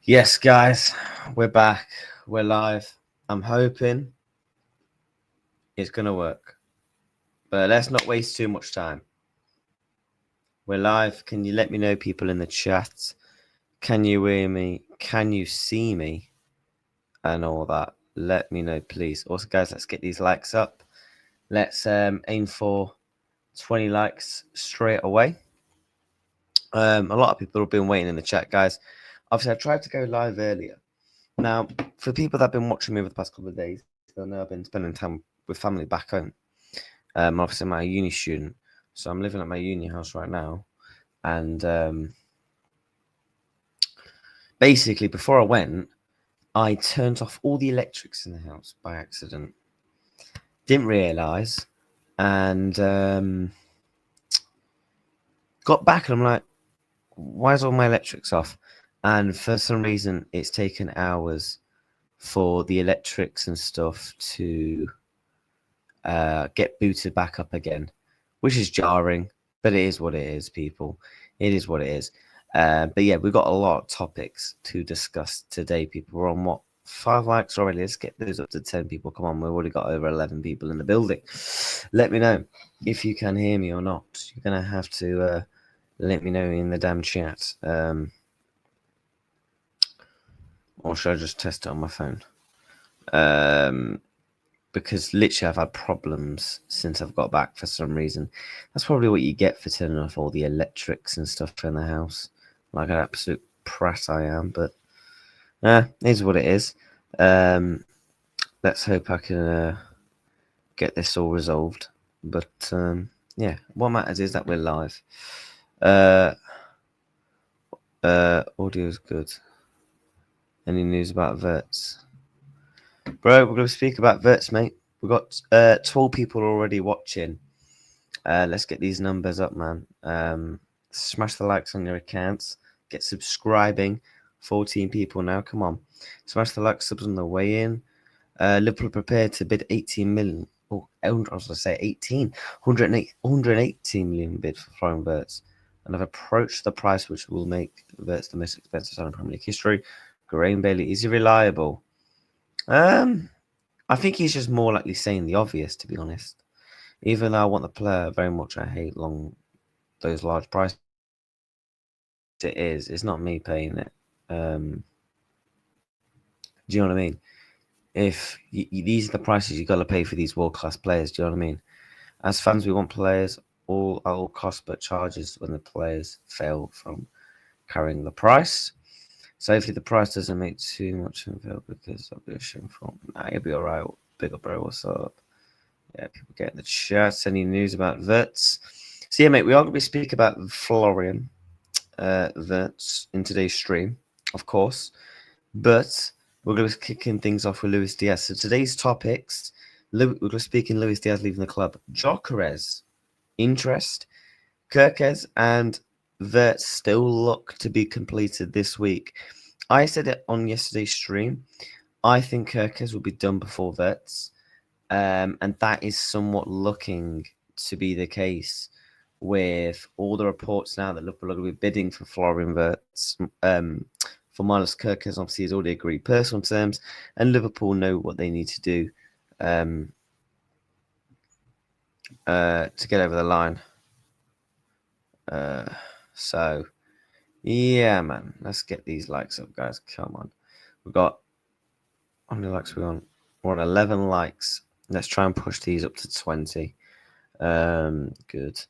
Yes, guys, we're back. We're live. I'm hoping it's going to work. But let's not waste too much time. We're live. Can you let me know, people in the chat? Can you hear me? Can you see me? And all that. Let me know, please. Also, guys, let's get these likes up. Let's aim for 20 likes straight away. A lot of people have been waiting in the chat, guys. Obviously, I tried to go live earlier. Now, for people that have been watching me over the past couple of days, they'll know I've been spending time with family back home. Obviously, I'm a uni student, so I'm living at my uni house right now. And basically, before I went, I turned off all the electrics in the house by accident. Didn't realise, and got back, and I'm like, why is all my electrics off? And for some reason, it's taken hours for the electrics and stuff to get booted back up again, which is jarring, but it is what it is, people. It is what it is. But yeah, we've got a lot of topics to discuss today, people. We're on what? 5 likes already. Let's get those up to 10 people. Come on, we've already got over 11 people in the building. Let me know if you can hear me or not. You're going to have to let me know in the damn chat. Or should I just test it on my phone? Because literally I've had problems since I've got back for some reason. That's probably what you get for turning off all the electrics and stuff in the house. Like an absolute prat I am, but it is what it is. Let's hope I can get this all resolved. But yeah, what matters is that we're live. Audio's good. Any news about Wirtz? Bro, we're going to speak about Wirtz, mate. We've got 12 people already watching. Let's get these numbers up, man. Smash the likes on your accounts. Get subscribing. 14 people now. Come on. Smash the like, subs on the way in. Liverpool prepared to bid 18 million. Oh, I was going to say 18. 118 million bid for Florian Wirtz. And I've approached the price which will make Wirtz the most expensive signing in Premier League history. Graham Bailey, is he reliable? I think he's just more likely saying the obvious, to be honest. Even though I want the player very much, I hate those large prices. It's not me paying it. Do you know what I mean? If these are the prices you got to pay for these world-class players, do you know what I mean? As fans, we want players all at all costs, but charges when the players fail from carrying the price. So if the price doesn't make too much of a because I'll be shameful. Nah, you'll be all right. Big up, bro. What's up? Yeah, people get in the chat. Any news about Wirtz? So yeah, mate, we are going to be speaking about Florian Wirtz in today's stream, of course. But we're going to be kicking things off with Luis Diaz. So today's topics, we're going to speak in Luis Diaz leaving the club. Gyokeres, interest. Kerkez and Wirtz still look to be completed this week. I said it on yesterday's stream. I think Kerkez will be done before Wirtz. And that is somewhat looking to be the case with all the reports now that Liverpool are going to be bidding for Florian Wirtz. For Milos Kerkez, obviously, he's already agreed personal terms, and Liverpool know what they need to do to get over the line. So, yeah, man, let's get these likes up, guys. Come on. We've got, how many likes we on? We're on 11 likes. Let's try and push these up to 20. Good.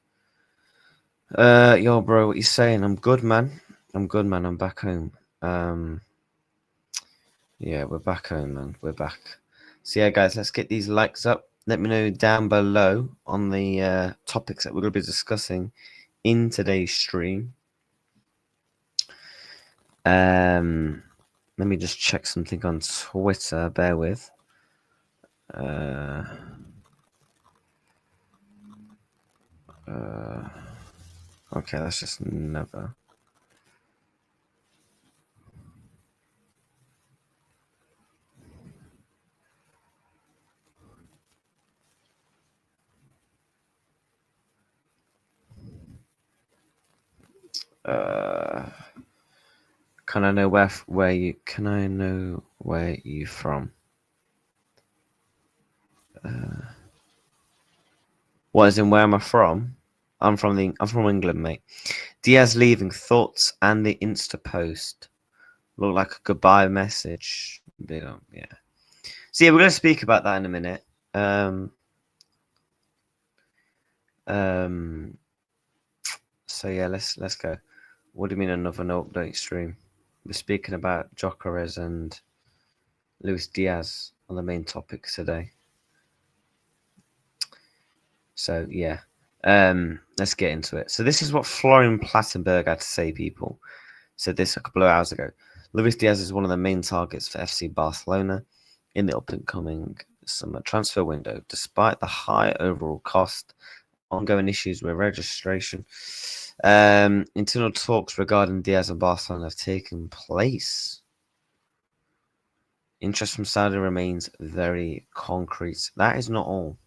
Yo, bro, what you saying? I'm good, man. I'm good, man. I'm back home. Yeah, we're back home, man. We're back. So yeah, guys, let's get these likes up. Let me know down below on the topics that we're going to be discussing in today's stream. Let me just check something on Twitter. Bear with. Okay, that's just never. Can I know where you from? What is in where am I from? I'm from England, mate. Diaz leaving, thoughts and the Insta post. Look like a goodbye message. Yeah. So yeah, we're gonna speak about that in a minute. So yeah, let's go. What do you mean another no update stream? We're speaking about Gyokeres and Luis Diaz on the main topics today. So yeah, let's get into it. So this is what Florian Plattenberg had to say, people. Said this a couple of hours ago. Luis Diaz is one of the main targets for FC Barcelona in the up-and-coming summer transfer window. Despite the high overall cost, ongoing issues with registration, internal talks regarding Diaz and Barcelona have taken place. Interest from Saudi remains very concrete. That is not all.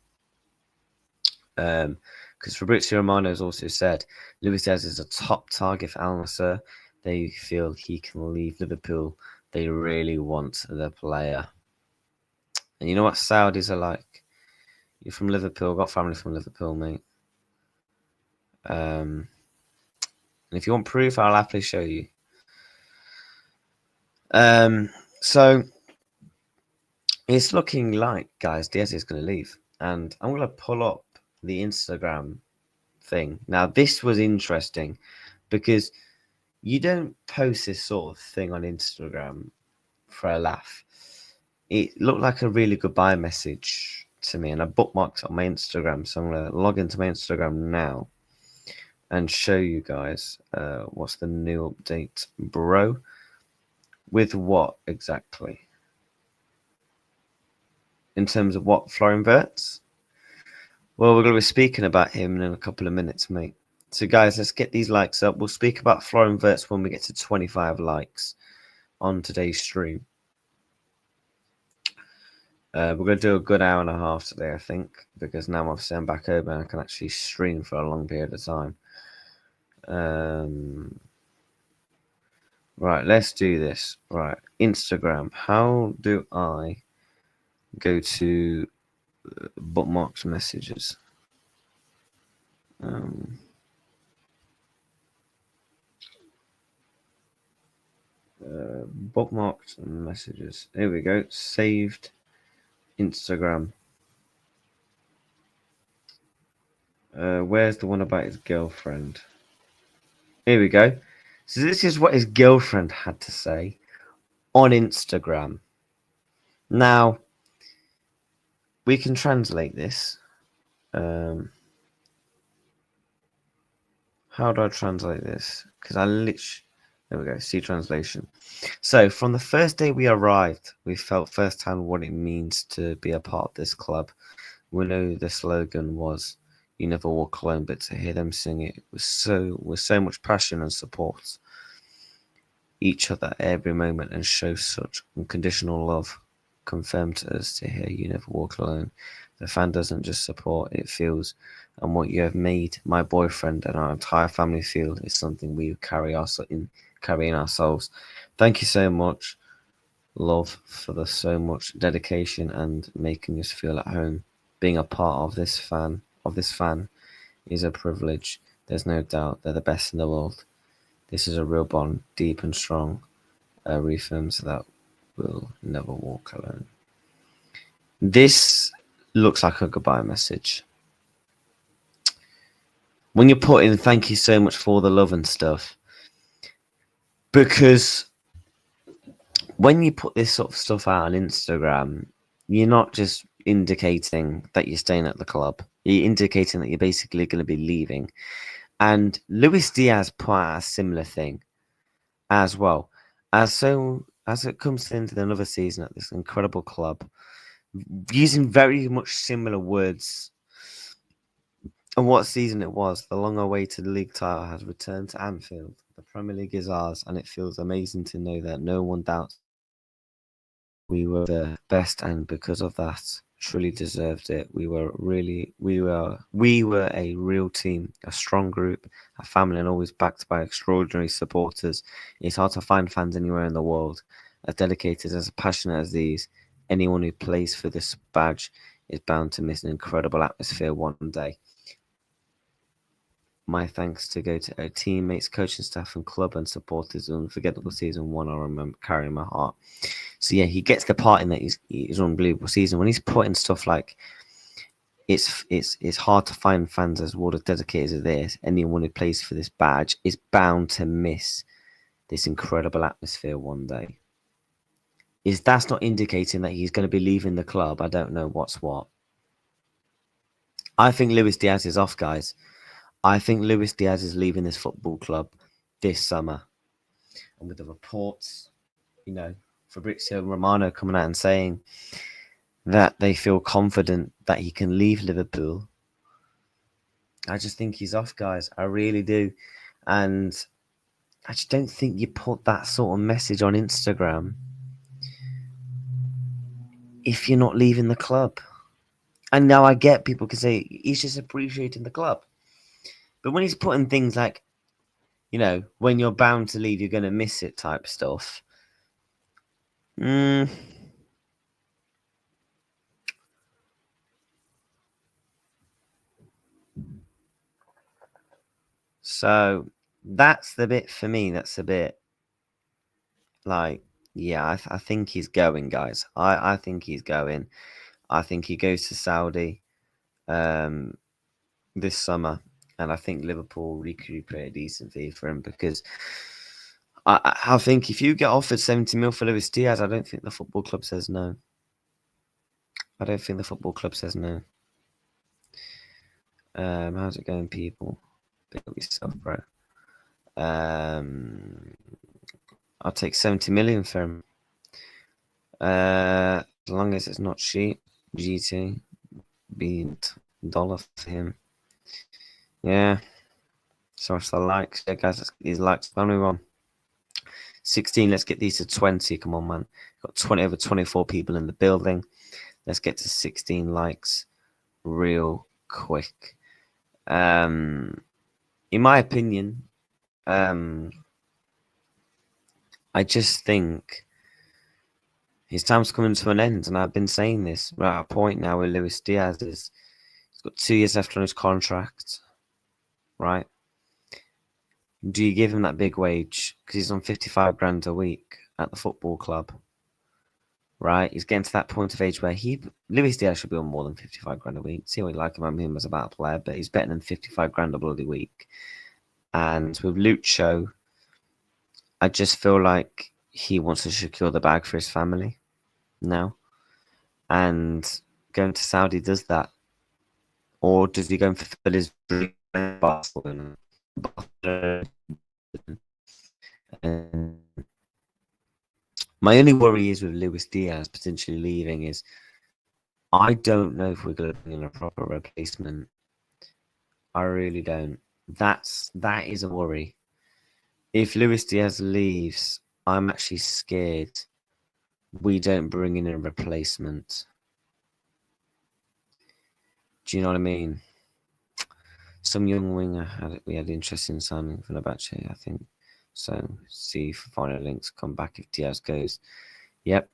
Because FABRIZIO Romano has also said Luis Diaz is a top target for Al Nassr. They feel he can leave Liverpool. They really want the player. And you know what Saudis are like? You're from Liverpool, got family from Liverpool, mate. And if you want proof, I'll happily show you. So it's looking like, guys, Diaz is going to leave. And I'm going to pull up the Instagram thing. Now, this was interesting because you don't post this sort of thing on Instagram for a laugh. It looked like a really goodbye message to me, and I bookmarked it on my Instagram. So I'm going to log into my Instagram now and show you guys what's the new update, bro. With what exactly? In terms of what, Florian Wirtz? Well, we're going to be speaking about him in a couple of minutes, mate. So, guys, let's get these likes up. We'll speak about Florian Wirtz when we get to 25 likes on today's stream. We're going to do a good hour and a half today, I think, because now obviously I'm back home and I can actually stream for a long period of time. Right, let's do this. Right, Instagram. How do I go to bookmarks messages? Bookmarked messages. Here we go. Saved Instagram. Where's the one about his girlfriend? Here we go. So this is what his girlfriend had to say on Instagram. Now, we can translate this. How do I translate this? Because I literally... There we go. See translation. So, from the first day we arrived, we felt firsthand what it means to be a part of this club. We know the slogan was "You never walk alone," but to hear them sing it with so much passion and support each other every moment and show such unconditional love confirmed to us to hear "You never walk alone." The fan doesn't just support, it feels, and what you have made my boyfriend and our entire family feel is something we carry in ourselves. Thank you so much, love, for the so much dedication and making us feel at home. Being a part of this fan is a privilege. There's no doubt they're the best in the world. This is a real bond, deep and strong, reaffirms that we'll never walk alone. This looks like a goodbye message. When you put in "thank you so much for all the love" and stuff, because when you put this sort of stuff out on Instagram, you're not just indicating that you're staying at the club. You're indicating that you're basically going to be leaving. And Luis Diaz put out a similar thing as well. As it comes into another season at this incredible club, using very much similar words. And what season it was, the long-awaited league title has returned to Anfield. The Premier League is ours, and it feels amazing to know that no one doubts we were the best, and because of that, truly deserved it. We were a real team, a strong group, a family, and always backed by extraordinary supporters. It's hard to find fans anywhere in the world as dedicated, as passionate as these. Anyone who plays for this badge is bound to miss an incredible atmosphere one day. My thanks to go to our teammates, coaching staff, and club and supporters. An unforgettable season one I remember carrying my heart. So yeah, he gets the part in that he's an unbelievable season. When he's putting stuff like it's hard to find fans as well as dedicated as this. Anyone who plays for this badge is bound to miss this incredible atmosphere one day. Is that's not indicating that he's going to be leaving the club? I don't know what's what. I think Luis Diaz is off, guys. I think Luis Diaz is leaving this football club this summer. And with the reports, FABRIZIO and ROMANO coming out and saying that they feel confident that he can leave Liverpool, I just think he's off, guys. I really do. And I just don't think you put that sort of message on Instagram if you're not leaving the club. And now I get people can say he's just appreciating the club. But when he's putting things like, when you're bound to leave, you're going to miss it type stuff. So that's the bit for me. That's a bit like, yeah, I think he's going, guys. I think he's going. I think he goes to Saudi this summer. And I think Liverpool recoup a decent fee for him because I think if you get offered 70 mil for Luis Diaz, I don't think the football club says no. I don't think the football club says no. How's it going, people? Big up yourself, bro. I'll take 70 million for him. As long as it's not cheap. GT. Beat dollar for him. Yeah. So it's the likes. Yeah, guys, let's get these likes. When we on 16, let's get these to 20. Come on, man. Got over 24 people in the building. Let's get to 16 likes real quick. In my opinion, I just think his time's coming to an end, and I've been saying this. We're at a point now where Luis Diaz he's got 2 years left on his contract, right? Do you give him that big wage? Because he's on 55 grand a week at the football club, right? He's getting to that point of age where Luis Diaz should be on more than 55 grand a week. See what you like about him as a battle player, but he's better than 55 grand a bloody week. And with Lucho, I just feel like he wants to secure the bag for his family now. And going to Saudi does that. Or does he go and fulfill his dream in Barcelona? And my only worry is with Luis Diaz potentially leaving is I don't know if we're going to bring in a proper replacement. I really don't. That is a worry. If Luis Diaz leaves, I'm actually scared we don't bring in a replacement. Do you know what I mean? Some young winger we had interesting signing for Fenerbahce, I think. So see if final links come back if Diaz goes. Yep.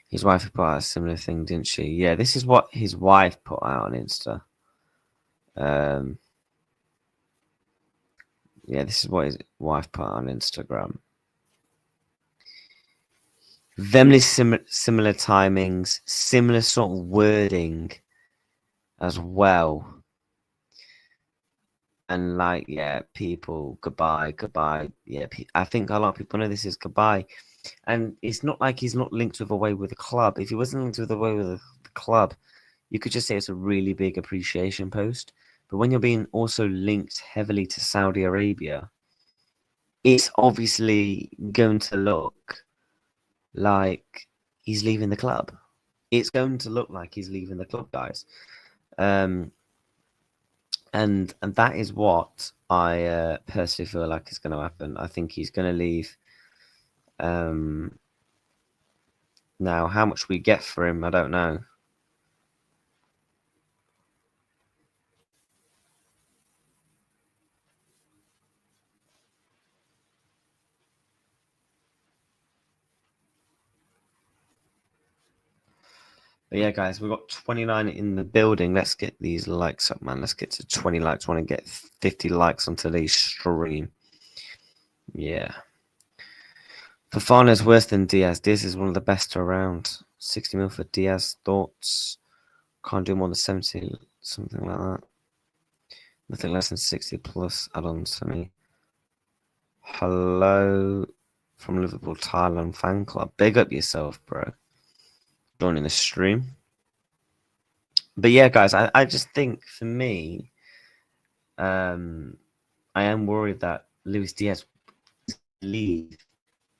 His wife put out a similar thing, didn't she? Yeah, this is what his wife put out on Insta. Yeah, this is what his wife put out on Instagram. Very similar timings, similar sort of wording as well. And like, yeah, people, goodbye. Yeah, I think a lot of people know this is goodbye. And it's not like he's not linked with away with the club. If he wasn't linked with away with the club, you could just say it's a really big appreciation post. But when you're being also linked heavily to Saudi Arabia, it's obviously going to look like he's leaving the club. It's going to look like he's leaving the club, guys. And that is what I personally feel like is going to happen. I think he's going to leave. Now, how much we get for him, I don't know. But yeah, guys, we've got 29 in the building. Let's get these likes up, man. Let's get to 20 likes. I want to get 50 likes on today's stream. Yeah. Fofana's worse than Diaz. Diaz is one of the best around. 60 mil for Diaz. Thoughts? Can't do more than 70, something like that. Nothing less than 60 plus add-ons for me. Hello from Liverpool Thailand fan club. Big up yourself, bro. Joining the stream. But yeah, guys, I just think for me, I am worried that Luis Diaz leave,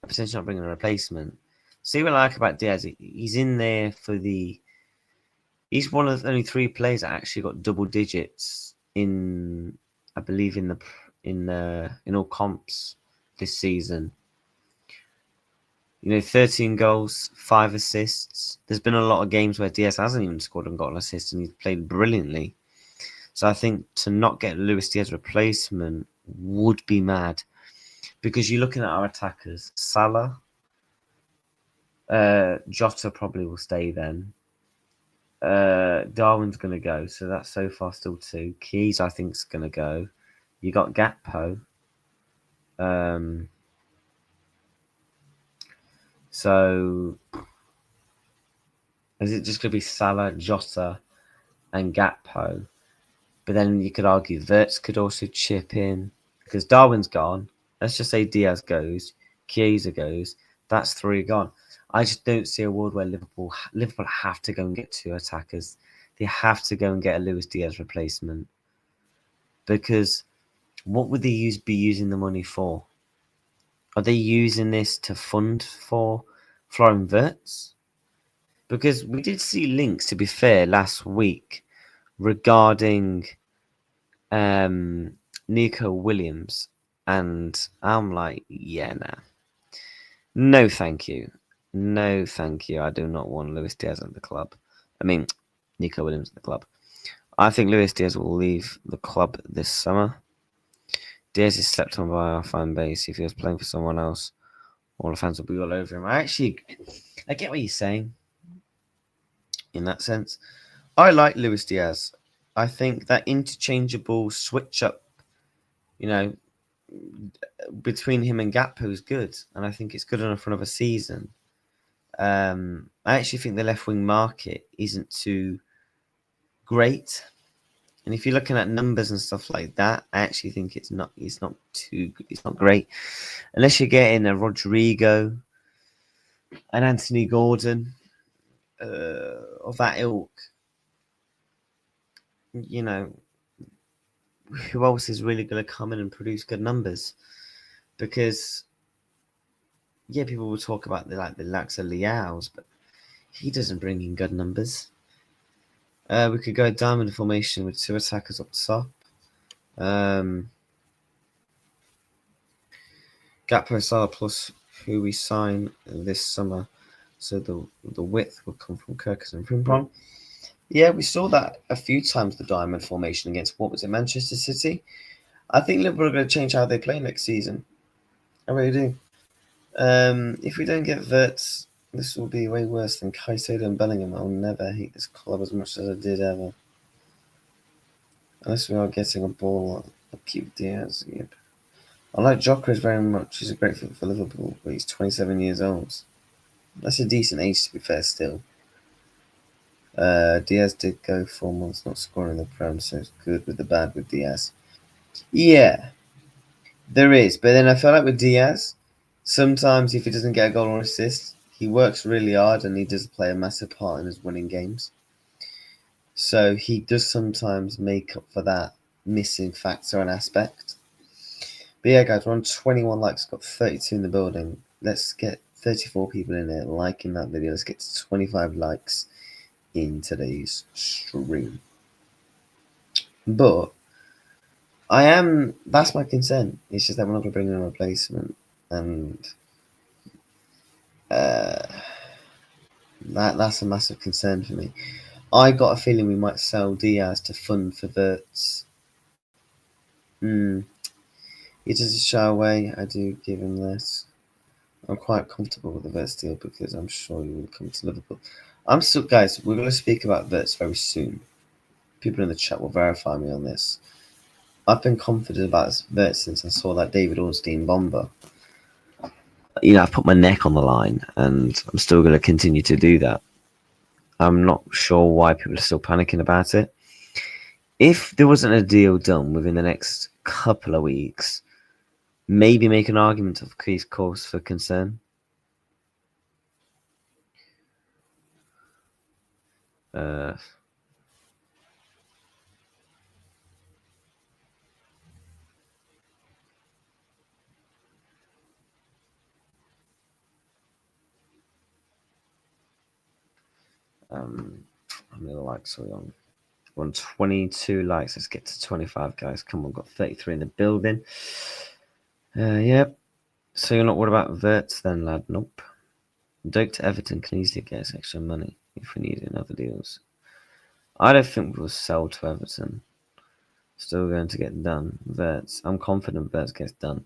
potentially not bringing a replacement. See what I like about Diaz, he's in there for the. He's one of the only 3 players that actually got double digits in, I believe, in all comps this season. 13 goals, 5 assists. There's been a lot of games where Diaz hasn't even scored and got an assist, and he's played brilliantly. So I think to not get Luis Diaz replacement would be mad, because you're looking at our attackers. Salah, Jota probably will stay then. Darwin's going to go, so that's so far still 2. Keys, I think, is going to go. You got Gakpo. So is it just going to be Salah, Jota, and Gakpo? But then you could argue Wirtz could also chip in, because Darwin's gone. Let's just say Diaz goes, Chiesa goes. That's 3 gone. I just don't see a world where Liverpool have to go and get 2 attackers. They have to go and get a Luis Diaz replacement. Because what would they be using the money for? Are they using this to fund for Florian Wirtz? Because we did see links, to be fair, last week regarding Nico Williams, and I'm like, yeah, nah. No, thank you. No, thank you. I do not want Luis Diaz at the club. I mean, Nico Williams at the club. I think Luis Diaz will leave the club this summer. Diaz is slept on by our fan base. If he was playing for someone else, all the fans will be all over him. I get what you're saying in that sense. I like Luis Diaz. I think that interchangeable switch up, between him and Gakpo is good, and I think it's good enough for another season. I actually think the left wing market isn't too great, and if you're looking at numbers and stuff like that, I actually think it's not great, unless you're getting a Rodrigo, an Anthony Gordon, of that ilk. Who else is really going to come in and produce good numbers? Because people will talk about the likes of Liao's, but he doesn't bring in good numbers. We could go diamond formation with 2 attackers up top. Gakpo, Salah plus who we sign this summer. So the width will come from Kerkez and Frimpong. Yeah, we saw that a few times, the diamond formation against, what was it, Manchester City? I think Liverpool are going to change how they play next season. I really do. If we don't get Wirtz, this will be way worse than Caicedo and Bellingham. I'll never hate this club as much as I did ever. Unless we are getting a ball, I'll keep Diaz. Yep. I like Gyokeres very much. He's a great fit for Liverpool, but he's 27 years old. That's a decent age, to be fair, still. Diaz did go 4 months not scoring in the Prem, so it's good with the bad with Diaz. Yeah, there is. But then I feel like with Diaz, sometimes if he doesn't get a goal or assist, he works really hard and he does play a massive part in his winning games. So he does sometimes make up for that missing factor and aspect. But yeah, guys, we're on 21 likes, got 32 in the building. Let's get 34 people in there liking that video. Let's get to 25 likes in today's stream. But that's my concern. It's just that we're not going to bring in a replacement. And that's a massive concern for me. I got a feeling we might sell Diaz to fund for Wirtz. He does shy away. I do give him this. I'm quite comfortable with the Wirtz deal because I'm sure he will come to Liverpool. I'm still, guys. We're going to speak about Wirtz very soon. People in the chat will verify me on this. I've been confident about Wirtz since I saw that David Ornstein bomber. I've put my neck on the line, and I'm still going to continue to do that. I'm not sure why people are still panicking about it. If there wasn't a deal done within the next couple of weeks, maybe make an argument of cause for concern. How many likes are we on? We're on 22 likes. Let's get to 25, guys. Come on, we've got 33 in the building. Yep. So you're not worried about Wirtz then, lad? Nope. Doak to Everton can easily get us extra money if we need it in other deals. I don't think we'll sell to Everton. Still going to get done. Wirtz. I'm confident Wirtz gets done.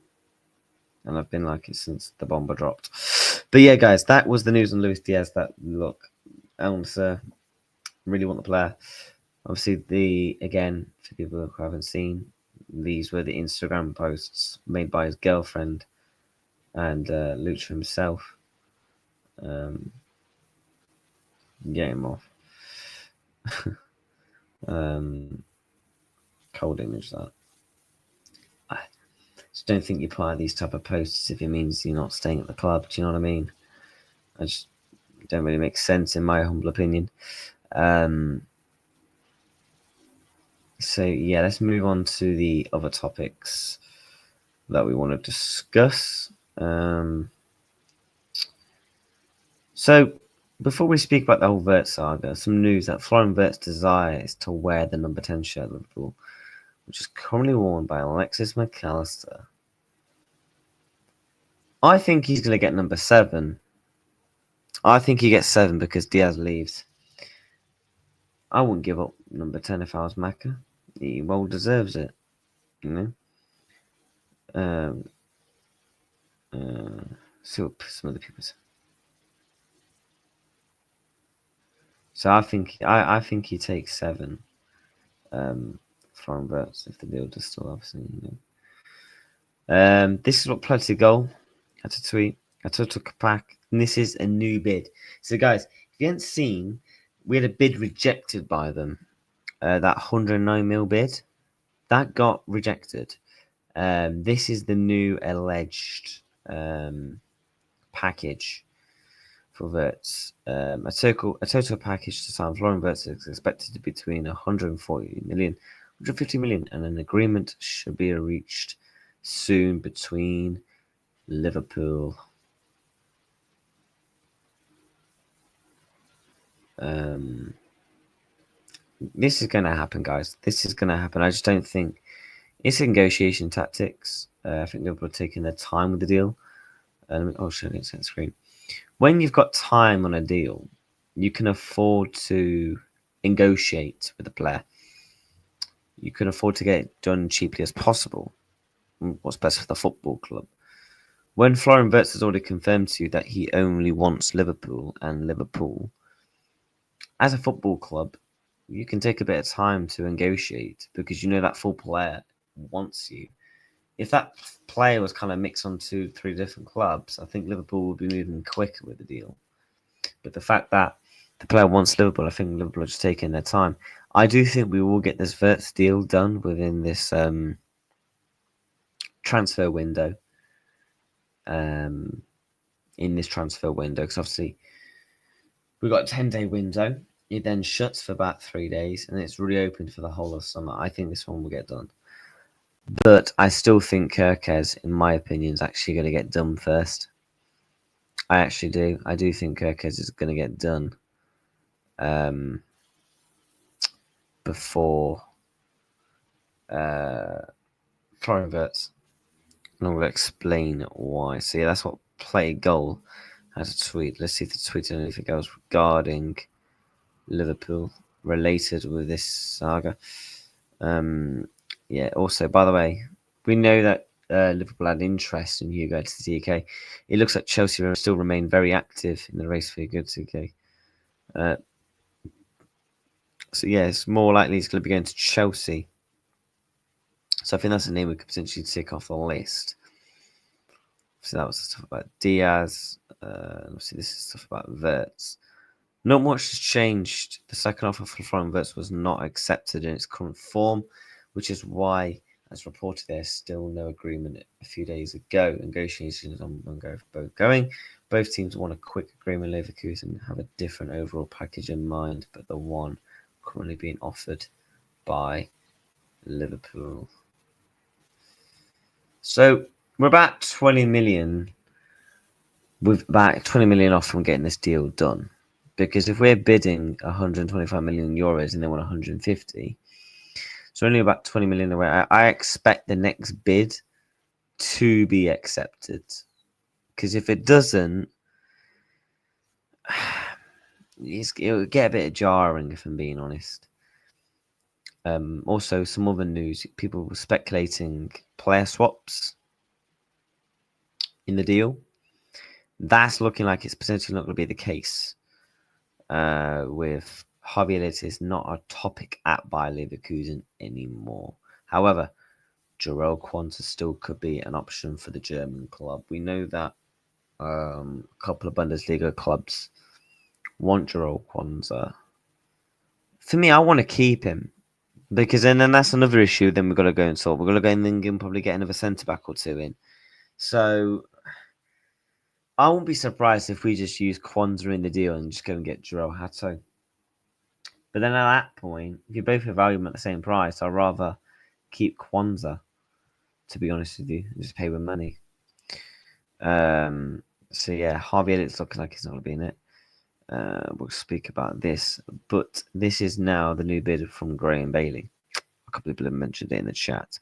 And I've been like it since the bomber dropped. But yeah, guys, that was the news on Luis Diaz. That look, Elmser really want the player. Obviously, again, for people who haven't seen, these were the Instagram posts made by his girlfriend and Lucha himself. Get him off. Cold image that. I just don't think you put out these type of posts if it means you're not staying at the club. Do you know what I mean? I just don't really make sense in my humble opinion. So yeah, let's move on to the other topics that we want to discuss. So before we speak about the whole Wirtz saga, some news that Florian Wirtz desires to wear the number 10 shirt at Liverpool, which is currently worn by Alexis McAllister. I think he's going to get number 7. I think he gets 7 because Diaz leaves. I wouldn't give up number 10 if I was Macca. He well deserves it, you know. See what some other people say. So I think he takes 7 from Wirtz if the deal does still obviously, This is what Plenty Goal had to tweet. I took a pack, and this is a new bid. So guys, if you haven't seen, we had a bid rejected by them. That 109 mil bid, that got rejected. This is the new alleged package for Wirtz. A total package to sign Florian Wirtz is expected to be between 140 million, 150 million, and an agreement should be reached soon between Liverpool. This is going to happen, guys. This is going to happen. I just don't think it's negotiation tactics. I think Liverpool are taking their time with the deal. I'll show you on screen. When you've got time on a deal, you can afford to negotiate with the player. You can afford to get it done cheaply as possible. What's best for the football club. When Florian Wirtz has already confirmed to you that he only wants Liverpool and Liverpool, as a football club, you can take a bit of time to negotiate because you know that full player wants you. If that player was kind of mixed on 2-3 different clubs, I think Liverpool would be moving quicker with the deal. But the fact that the player wants Liverpool, I think Liverpool are just taking their time. I do think we will get this Wirtz deal done within this transfer window. In this transfer window, because obviously we've got a 10-day window. It then shuts for about 3 days, and it's reopened for the whole of summer. I think this one will get done. But I still think Kerkez, in my opinion, is actually going to get done first. I actually do. I do think Kerkez is going to get done before Florian Wirtz. And I'm going to explain why. So yeah, that's what Play Goal has a tweet. Let's see if the tweet anything else regarding Liverpool related with this saga. Yeah, also, by the way, we know that Liverpool had interest in Hugo to the UK. It looks like Chelsea still remain very active in the race for Hugo to the UK. So yeah, it's more likely he's going to be going to Chelsea. So I think that's a name we could potentially tick off the list. So that was the stuff about Diaz. Obviously, this is stuff about Wirtz. Not much has changed. The second offer for Florian Wirtz was not accepted in its current form, which is why, as reported, there's still no agreement a few days ago. Negotiations on both going. Both teams want a quick agreement. Leverkusen have a different overall package in mind, but the one currently being offered by Liverpool. So we're about 20 million. We're about 20 million off from getting this deal done. Because if we're bidding 125 million euros and they want 150, so only about 20 million away. I expect the next bid to be accepted. Because if it doesn't, it'll get a bit jarring, if I'm being honest. Also, some other news. People were speculating player swaps in the deal. That's looking like it's potentially not going to be the case. With Javier Leite is not a topic at Bayer Leverkusen anymore. However, Jarell Quansah still could be an option for the German club. We know that a couple of Bundesliga clubs want Jarell Quansah. For me, I want to keep him because then that's another issue. Then we've got to go and solve. We're going to go and probably get another centre back or two in. So I won't be surprised if we just use Quansah in the deal and just go and get Jarell Hato. But then at that point, if you both value him at the same price, I'd rather keep Quansah, to be honest with you, and just pay with money. So yeah, Javier, it's looking like he's not going to be in it. We'll speak about this, but this is now the new bid from Graham Bailey. A couple of people have mentioned it in the chat.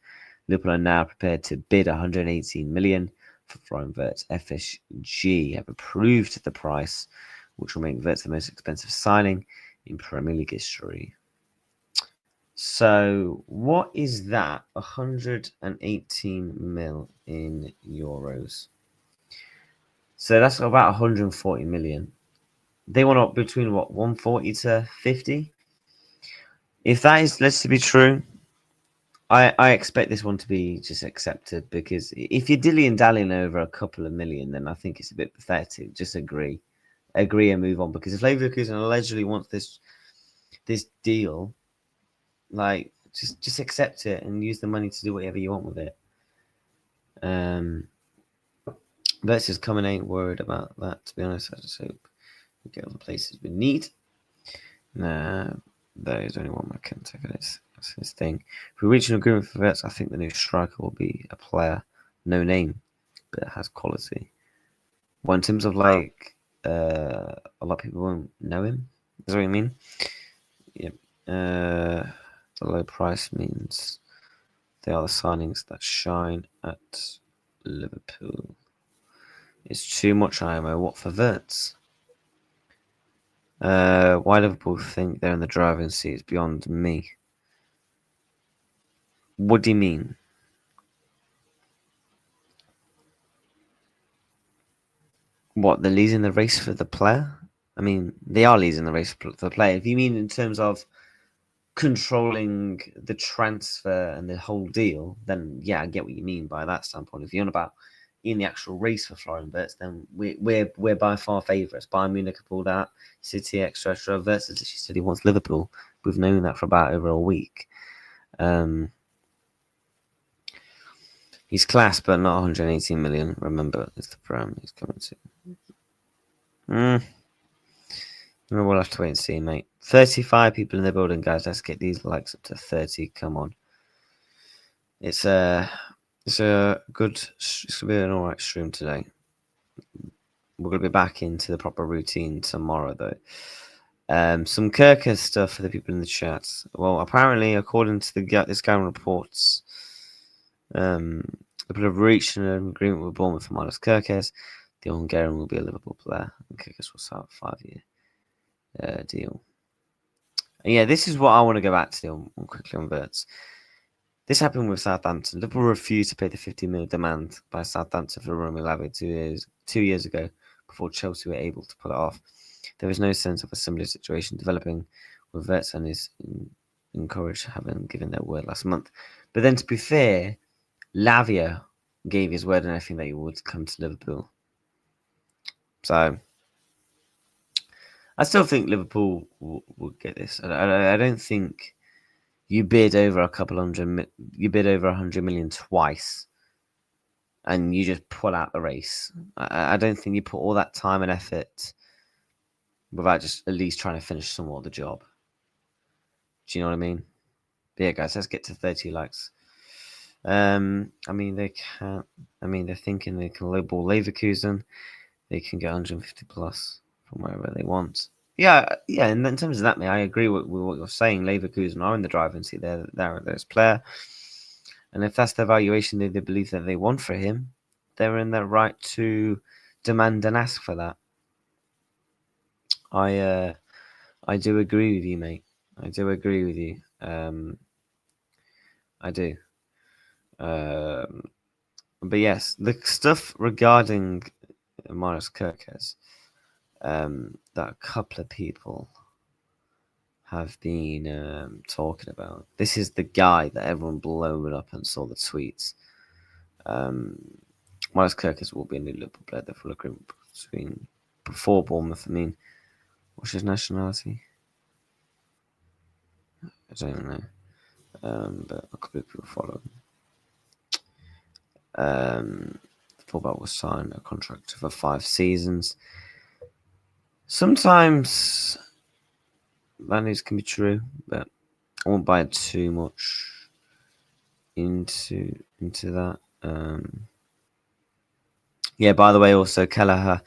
Liverpool are now prepared to bid 118 million for Florian Wirtz. FSG have approved the price, which will make Wirtz the most expensive signing in Premier League history. So, what is that? 118 mil in euros. So that's about 140 million. They want up between 140 to 50. If that is let's to be true, I expect this one to be just accepted because if you're dilly-dallying over a couple of million, then I think it's a bit pathetic. Just agree and move on. Because if Leverkusen allegedly wants this deal, like just accept it and use the money to do whatever you want with it. Versus coming ain't worried about that. To be honest, I just hope we get all the places we need. Nah, there is only one more contact. That's his thing. If we reach an agreement for Wirtz, I think the new striker will be a player, no name, but has quality. Well, in terms of like, a lot of people won't know him. Is that what you mean? Yep. The low price means they are the signings that shine at Liverpool. It's too much IMO. What for Wirtz? Why Liverpool think they're in the driving seat is beyond me. What do you mean? What, they're losing the race for the player? I mean, they are losing the race for the player. If you mean in terms of controlling the transfer and the whole deal, then yeah, I get what you mean by that standpoint. If you're on about in the actual race for Florian Wirtz, then we're by far favourites. Bayern Munich have pulled out, City, etc. Wirtz has actually said he wants Liverpool. We've known that for about over a week. He's class, but not 118 million. Remember, it's the Prem he's coming to. We'll have to wait and see, mate. 35 people in the building, guys. Let's get these likes up to 30. Come on. It's a good. It's gonna be an alright stream today. We're gonna be back into the proper routine tomorrow, though. Some Kerkez stuff for the people in the chat. Well, apparently, according to this guy reports, Liverpool have reached an agreement with Bournemouth for Milos Kerkez. The Hungarian will be a Liverpool player, and Kerkez will start a 5-year deal. And yeah, this is what I want to go back to quickly on Wirtz. This happened with Southampton. Liverpool refused to pay the 50 million demand by Southampton for Romelu Lavia 2 years ago before Chelsea were able to pull it off. There is no sense of a similar situation developing with Wirtz and his encouraged having given their word last month. But then, to be fair, Lavia gave his word and everything that he would come to Liverpool. So I still think Liverpool will get this. I don't think you bid over you bid over 100 million twice, and you just pull out the race. I don't think you put all that time and effort without just at least trying to finish somewhat the job. Do you know what I mean? But yeah, guys, let's get to 30 likes. I mean, they can't. I mean, they're thinking they can lowball Leverkusen. They can get 150 plus from wherever they want. Yeah. And in terms of that, mate, I agree with what you're saying. Leverkusen are in the driving seat. They're this player, and if that's the valuation they believe that they want for him, they're in their right to demand and ask for that. I do agree with you, mate. I do agree with you. I do. But yes, the stuff regarding Maris Kerkez, that a couple of people have been talking about. This is the guy that everyone blew up and saw the tweets. Maris Kerkez will be a new Liverpool player. The full agreement before Bournemouth. I mean, what's his nationality? I don't even know. But a couple of people follow him. The fullback was signed a contract for 5 seasons. Sometimes that news can be true, but I won't buy too much into that. Yeah, by the way, also Kelleher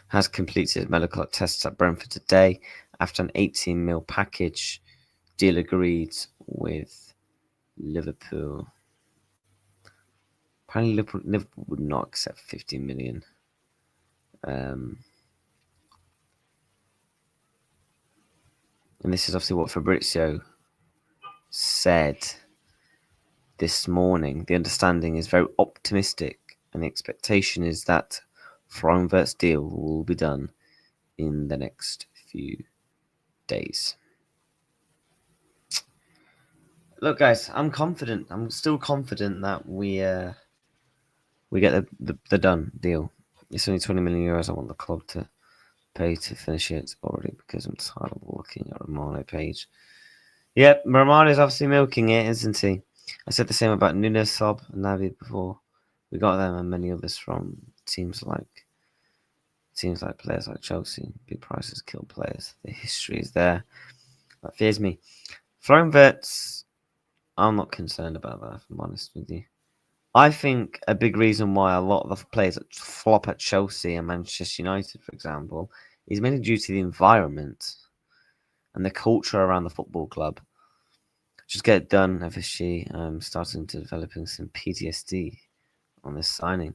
has completed medical tests at Brentford today after an 18 mil package deal agreed with Liverpool. Apparently, Liverpool would not accept 15 million. And this is obviously what Fabrizio said this morning. The understanding is very optimistic, and the expectation is that Florian Wirtz deal will be done in the next few days. Look, guys, I'm confident. I'm still confident that we get the done deal. It's only 20 million euros I want the club to pay to finish it already because I'm tired of looking at Romano page. Yep, Romano's obviously milking it, isn't he? I said the same about Nunes, Sob, and Navi before. We got them and many others from teams like players like Chelsea. Big prices kill players. The history is there. That fears me. Florian Wirtz, I'm not concerned about that, if I'm honest with you. I think a big reason why a lot of the players that flop at Chelsea and Manchester United, for example, is mainly due to the environment and the culture around the football club. Just get it done, FSG. I'm starting to developing some PTSD on this signing.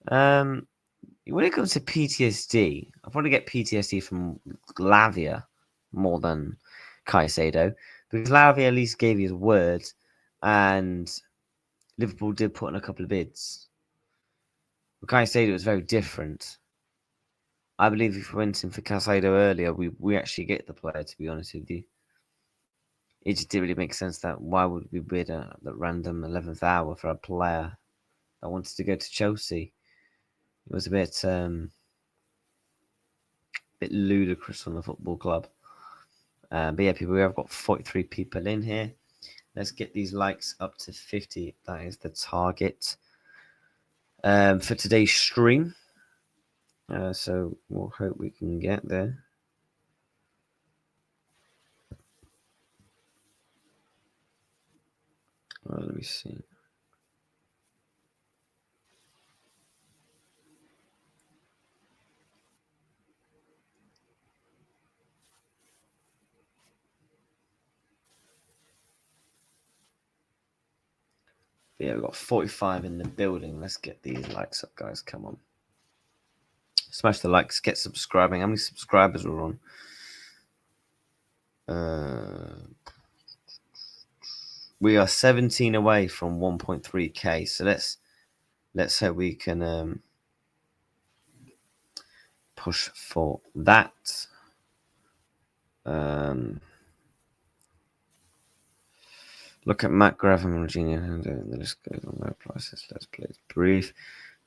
When it comes to PTSD, I probably get PTSD from Lavia more than Caicedo, because Lavia at least gave his word, and Liverpool did put in a couple of bids. With Caicedo, it was very different. I believe if we went in for Caicedo earlier, we actually get the player, to be honest with you. It just didn't really make sense that why would we bid at the random 11th hour for a player that wanted to go to Chelsea? It was a bit ludicrous on the football club. But yeah, people, we have got 43 people in here. Let's get these likes up to 50. That is the target for today's stream. So we'll hope we can get there. Let me see. But yeah, we've got 45 in the building. Let's get these likes up, guys. Come on. Smash the likes. Get subscribing. How many subscribers we're on? We are 17 away from 1.3k. So let's hope we can push for that. Look at Matt Graham and Virginia. The list goes on low prices. Let's play it brief.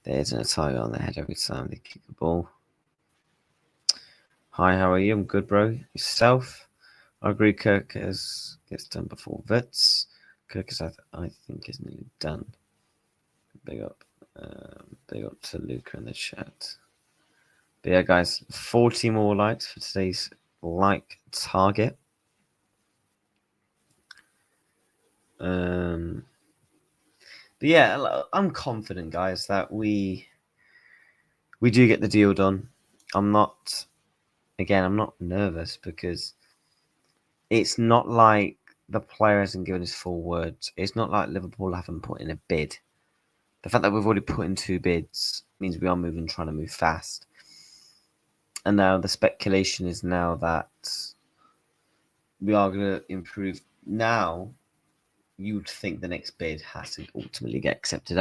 There's an target on the head every time they kick the ball. Hi, how are you? I'm good, bro. Yourself? I agree. Kerkez gets done before Wirtz. Kerkez, I think, is nearly done. Big up to Luca in the chat. But yeah, guys, 40 more likes for today's like target. But yeah, I'm confident, guys, that we do get the deal done. I'm not nervous because it's not like the player hasn't given his full words. It's not like Liverpool haven't put in a bid. The fact that we've already put in 2 bids means we are trying to move fast. And now the speculation is now that we are going to improve. Now, you'd think the next bid has to ultimately get accepted.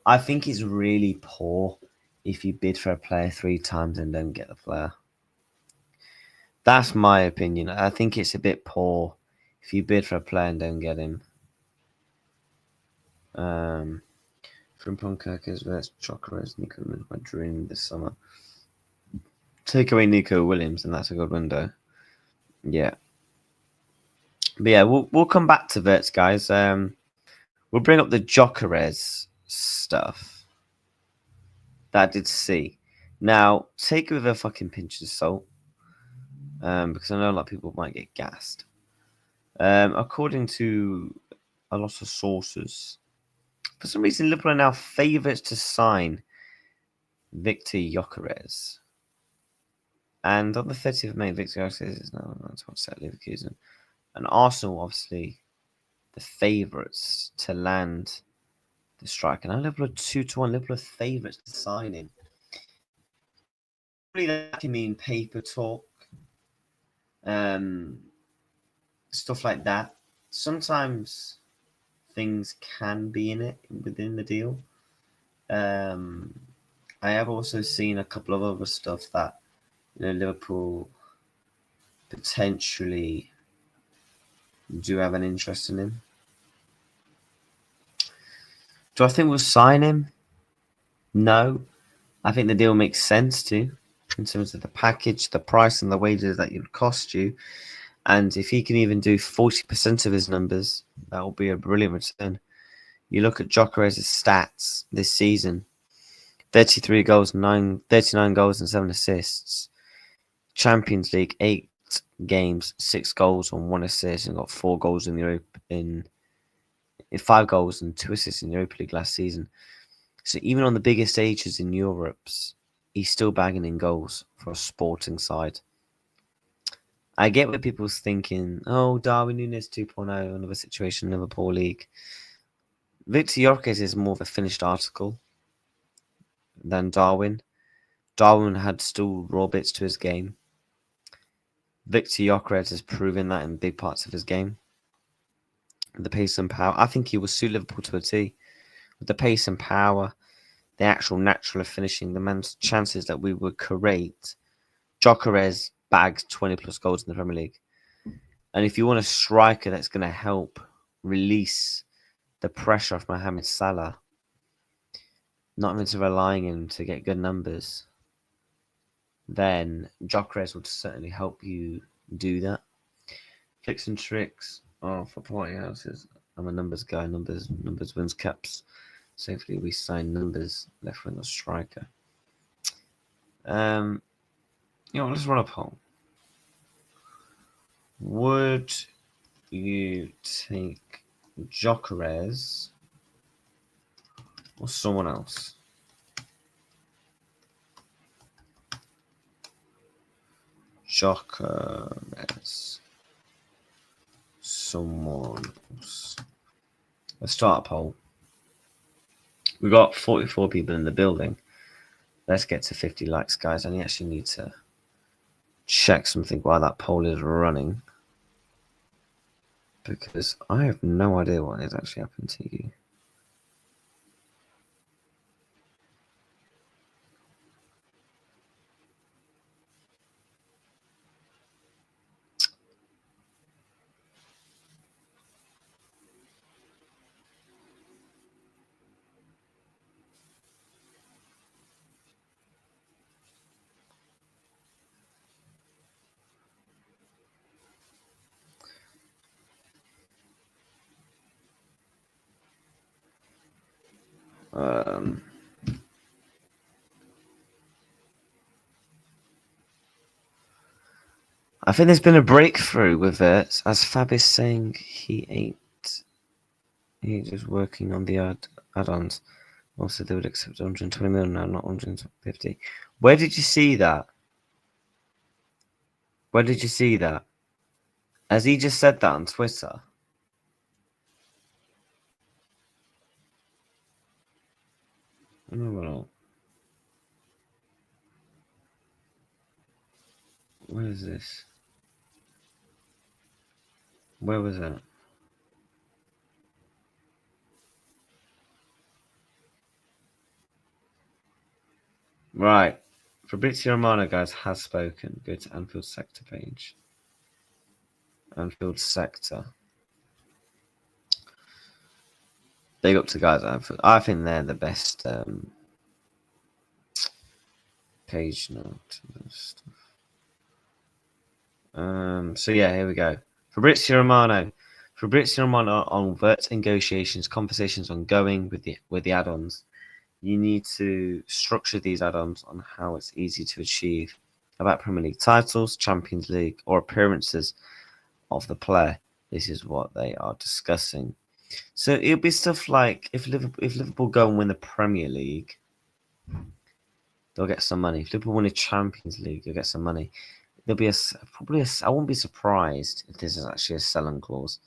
I think it's really poor if you bid for a player 3 times and don't get the player. That's my opinion. I think it's a bit poor if you bid for a player and don't get him. From Kerkez versus Gyokeres, Nico was my dream this summer. Take away Nico Williams, and that's a good window. Yeah. But yeah, we'll come back to Wirtz, guys. We'll bring up the Gyokeres stuff that I did see. Now, take it with a fucking pinch of salt. Because I know a lot of people might get gassed. According to a lot of sources, for some reason, Liverpool are now favourites to sign Victor Gyokeres. And on the 30th of May, Victor Gyokeres is now on set Leverkusen. And Arsenal, obviously, the favourites to land the striker. Now Liverpool are 2-1. Liverpool are favourites to sign him. Really, that can mean paper talk. Stuff like that. Sometimes things can be within the deal. I have also seen a couple of other stuff that Liverpool potentially do have an interest in him. Do I think we'll sign him? No. I think the deal makes sense in terms of the package, the price, and the wages that it would cost you. And if he can even do 40% of his numbers, that will be a brilliant return. You look at Gyokeres' stats this season: 33 goals, 39 goals, and 7 assists. Champions League, 8 games, 6 goals and 1 assist, and got 4 goals in 5 goals and 2 assists in the Europa League last season. So even on the biggest stages in Europe, he's still bagging in goals for a Sporting side. I get what people's thinking. Oh, Darwin Núñez 2.0, another situation in Liverpool League. Victor Gyokeres is more of a finished article than Darwin. Darwin had still raw bits to his game. Victor Gyokeres has proven that in big parts of his game. The pace and power. I think he will suit Liverpool to a T. With the pace and power, the actual natural of finishing, the man's chances that we would create. Gyokeres bags 20 plus goals in the Premier League. And if you want a striker that's going to help release the pressure off Mohamed Salah, not having to rely on him to get good numbers, then Gyokeres would certainly help you do that. Flicks and tricks. Oh, for party houses. I'm a numbers guy. Numbers wins caps. Safely we sign numbers. Left wing or striker. Let's run a poll. Would you take Gyokeres or someone else? Gyokeres. Someone else. Let's start a poll. We got 44 people in the building. Let's get to 50 likes, guys. I actually need to check something while that poll is running, because I have no idea what has actually happened to you. I think there's been a breakthrough with it, as Fab is saying he's just working on the add-ons. Also, they would accept 120 million now, not 150. Where did you see that? Where did you see that? Has he just said that on Twitter? No. Where is this? Where was that? Right. Fabrizio Romano, guys, has spoken. Go to Anfield Sector page. Anfield Sector. Big up to guys at Anfield. I think they're the best page note stuff. So yeah, here we go. Fabrizio Romano on Wirtz negotiations, conversations ongoing with the add-ons. You need to structure these add-ons on how it's easy to achieve about Premier League titles, Champions League, or appearances of the player. This is what they are discussing. So it'll be stuff like if Liverpool go and win the Premier League, they'll get some money. If Liverpool win the Champions League, they'll get some money. There'll be probably I won't be surprised if this is actually a selling clause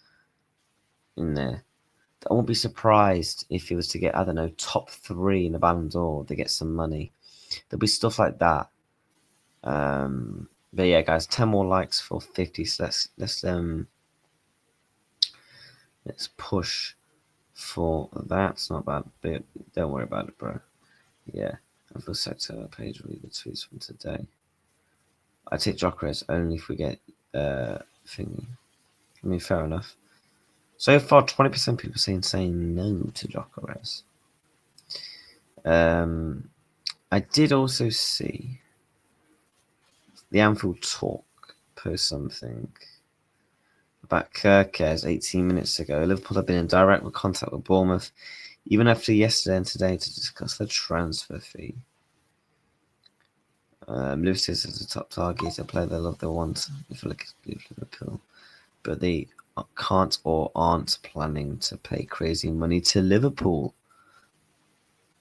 in there. I won't be surprised if he was to get, I don't know, top 3 in the Ballon d'Or, they get some money. There'll be stuff like that. But yeah, guys, 10 more likes for 50. So let's push for that. It's not bad, but don't worry about it, bro. Yeah, I've got sector page read the tweets from today. I take Gyokeres only if we get thingy. I mean, fair enough. So far, 20% of people saying no to Gyokeres. I did also see the Anfield Talk post something about Kerkez 18 minutes ago. Liverpool have been in direct contact with Bournemouth, even after yesterday and today, to discuss the transfer fee. Liverpool is a top target, a player they love, they want, if you look at Liverpool. But they can't or aren't planning to pay crazy money to Liverpool.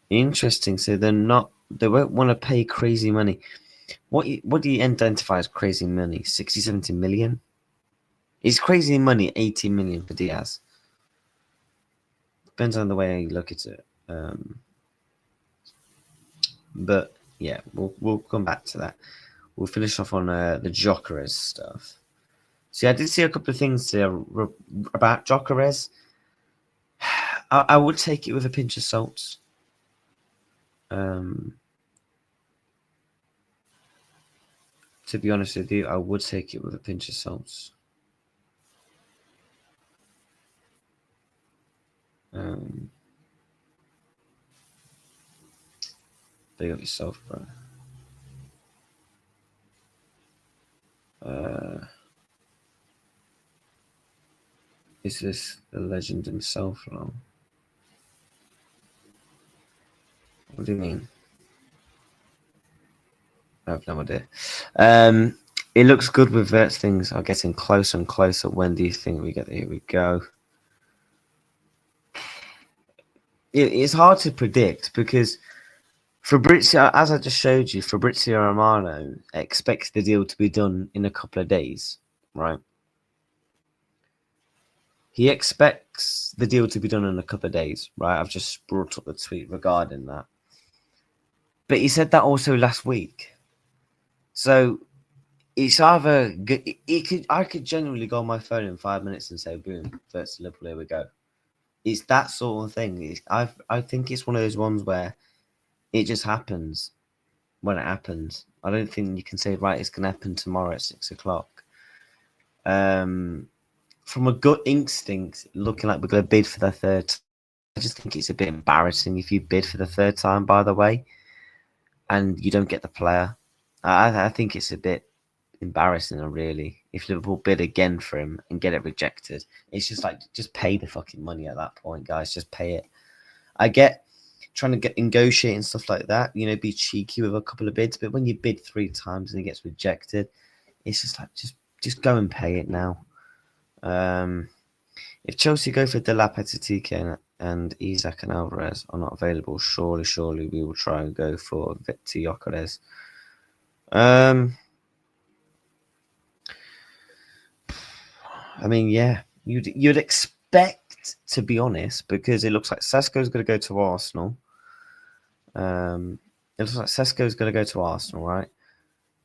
Interesting. So they won't want to pay crazy money. What do you identify as crazy money? 60, 70 million? Is crazy money 80 million for Diaz? Depends on the way you look at it. But yeah, we'll come back to that. We'll finish off on the Gyokeres stuff. See, I did see a couple of things there about Gyokeres. I would take it with a pinch of salt. To be honest with you, I would take it with a pinch of salt. Big up yourself, bro. Is this the legend himself, Long? What do you mean? I have no idea. It looks good with Wirtz. Things are getting closer and closer. When do you think we get there? Here we go. It's hard to predict because Fabrizio, as I just showed you, Fabrizio Romano expects the deal to be done in a couple of days, right? He expects the deal to be done in a couple of days, right? I've just brought up the tweet regarding that. But he said that also last week. So it's either I could genuinely go on my phone in 5 minutes and say, boom, first Liverpool, here we go. It's that sort of thing. I think it's one of those ones where it just happens when it happens. I don't think you can say, right, it's going to happen tomorrow at 6 o'clock. From a gut instinct, looking like we're going to bid for the third, I just think it's a bit embarrassing if you bid for the third time, by the way, and you don't get the player. I think it's a bit embarrassing, really. If Liverpool bid again for him and get it rejected, it's just like, just pay the fucking money at that point, guys. Just pay it. I get trying to get negotiate and stuff like that. You know, be cheeky with a couple of bids. But when you bid 3 times and it gets rejected, it's just like just go and pay it now. If Chelsea go for Delap, Etitike and Isak and Alvarez are not available, surely we will try and go for Victor Gyokeres. I mean, yeah, you'd expect, to be honest, because it looks like Sesko's going to go to Arsenal. It looks like Sesko's going to go to Arsenal, right?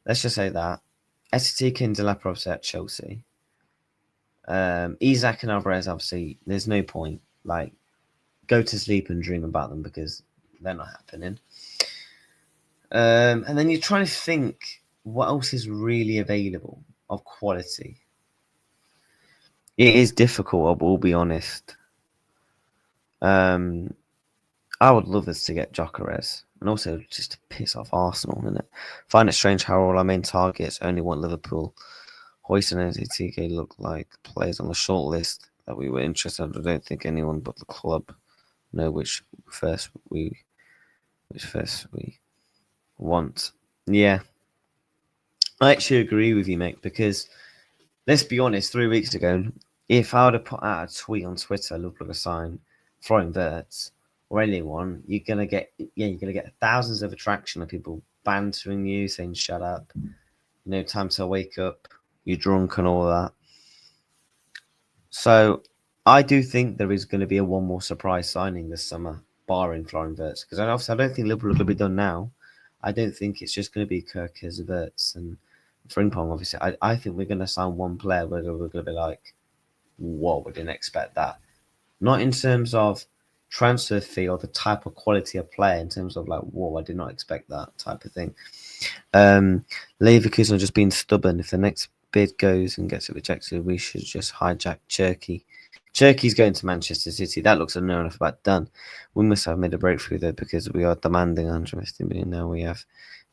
Let's just say that. Etitike and Delap are obviously at Chelsea. Isak and Alvarez, obviously, there's no point. Like, go to sleep and dream about them because they're not happening. And then you're trying to think what else is really available of quality. It is difficult, I will be honest. I would love us to get Gyokeres, and also just to piss off Arsenal, innit? Find it strange how all our main targets only want Liverpool. Hoyce and NTTK look like players on the short list that we were interested in. I don't think anyone but the club know which first we want. Yeah, I actually agree with you, mate, because let's be honest, 3 weeks ago, if I would have put out a tweet on Twitter, Liverpool sign Florian Wirtz or anyone, you're gonna get thousands of attraction of people bantering you, saying shut up, time to wake up, you're drunk and all that. So I do think there is going to be one more surprise signing this summer, barring Florian Wirtz, because obviously I don't think Liverpool are going to be done now. I don't think it's just going to be Kerkez, Wirtz, and Frimpong. Obviously, I think we're going to sign one player where we're going to be like, whoa, we didn't expect that. Not in terms of transfer fee or the type of quality of player, in terms of like, whoa, I did not expect that type of thing. Leverkusen are just being stubborn. If the next bid goes and gets it rejected, we should just hijack Cherky. Cherky's going to Manchester City. That looks near enough about done. We must have made a breakthrough there because we are demanding 150 million now. We have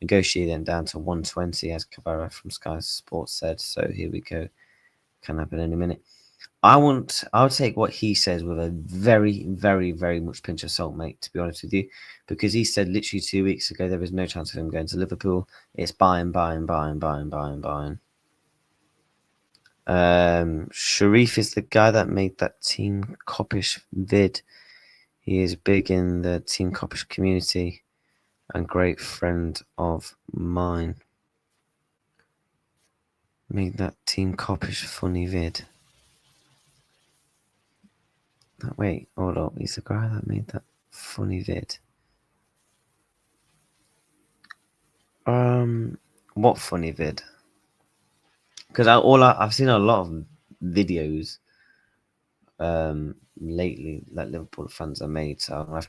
negotiated them down to 120, as Cavara from Sky Sports said. So here we go. Can happen any minute. I'll take what he says with a very, very, very much pinch of salt, mate, to be honest with you, because he said literally 2 weeks ago there is no chance of him going to Liverpool. It's buying. Sharif is the guy that made that Team Coppish vid. He is big in the Team Coppish community and great friend of mine. Made that Team Coppish funny vid. Wait, hold up. He's the guy that made that funny vid. What funny vid? Because I've seen a lot of videos lately that Liverpool fans have made, so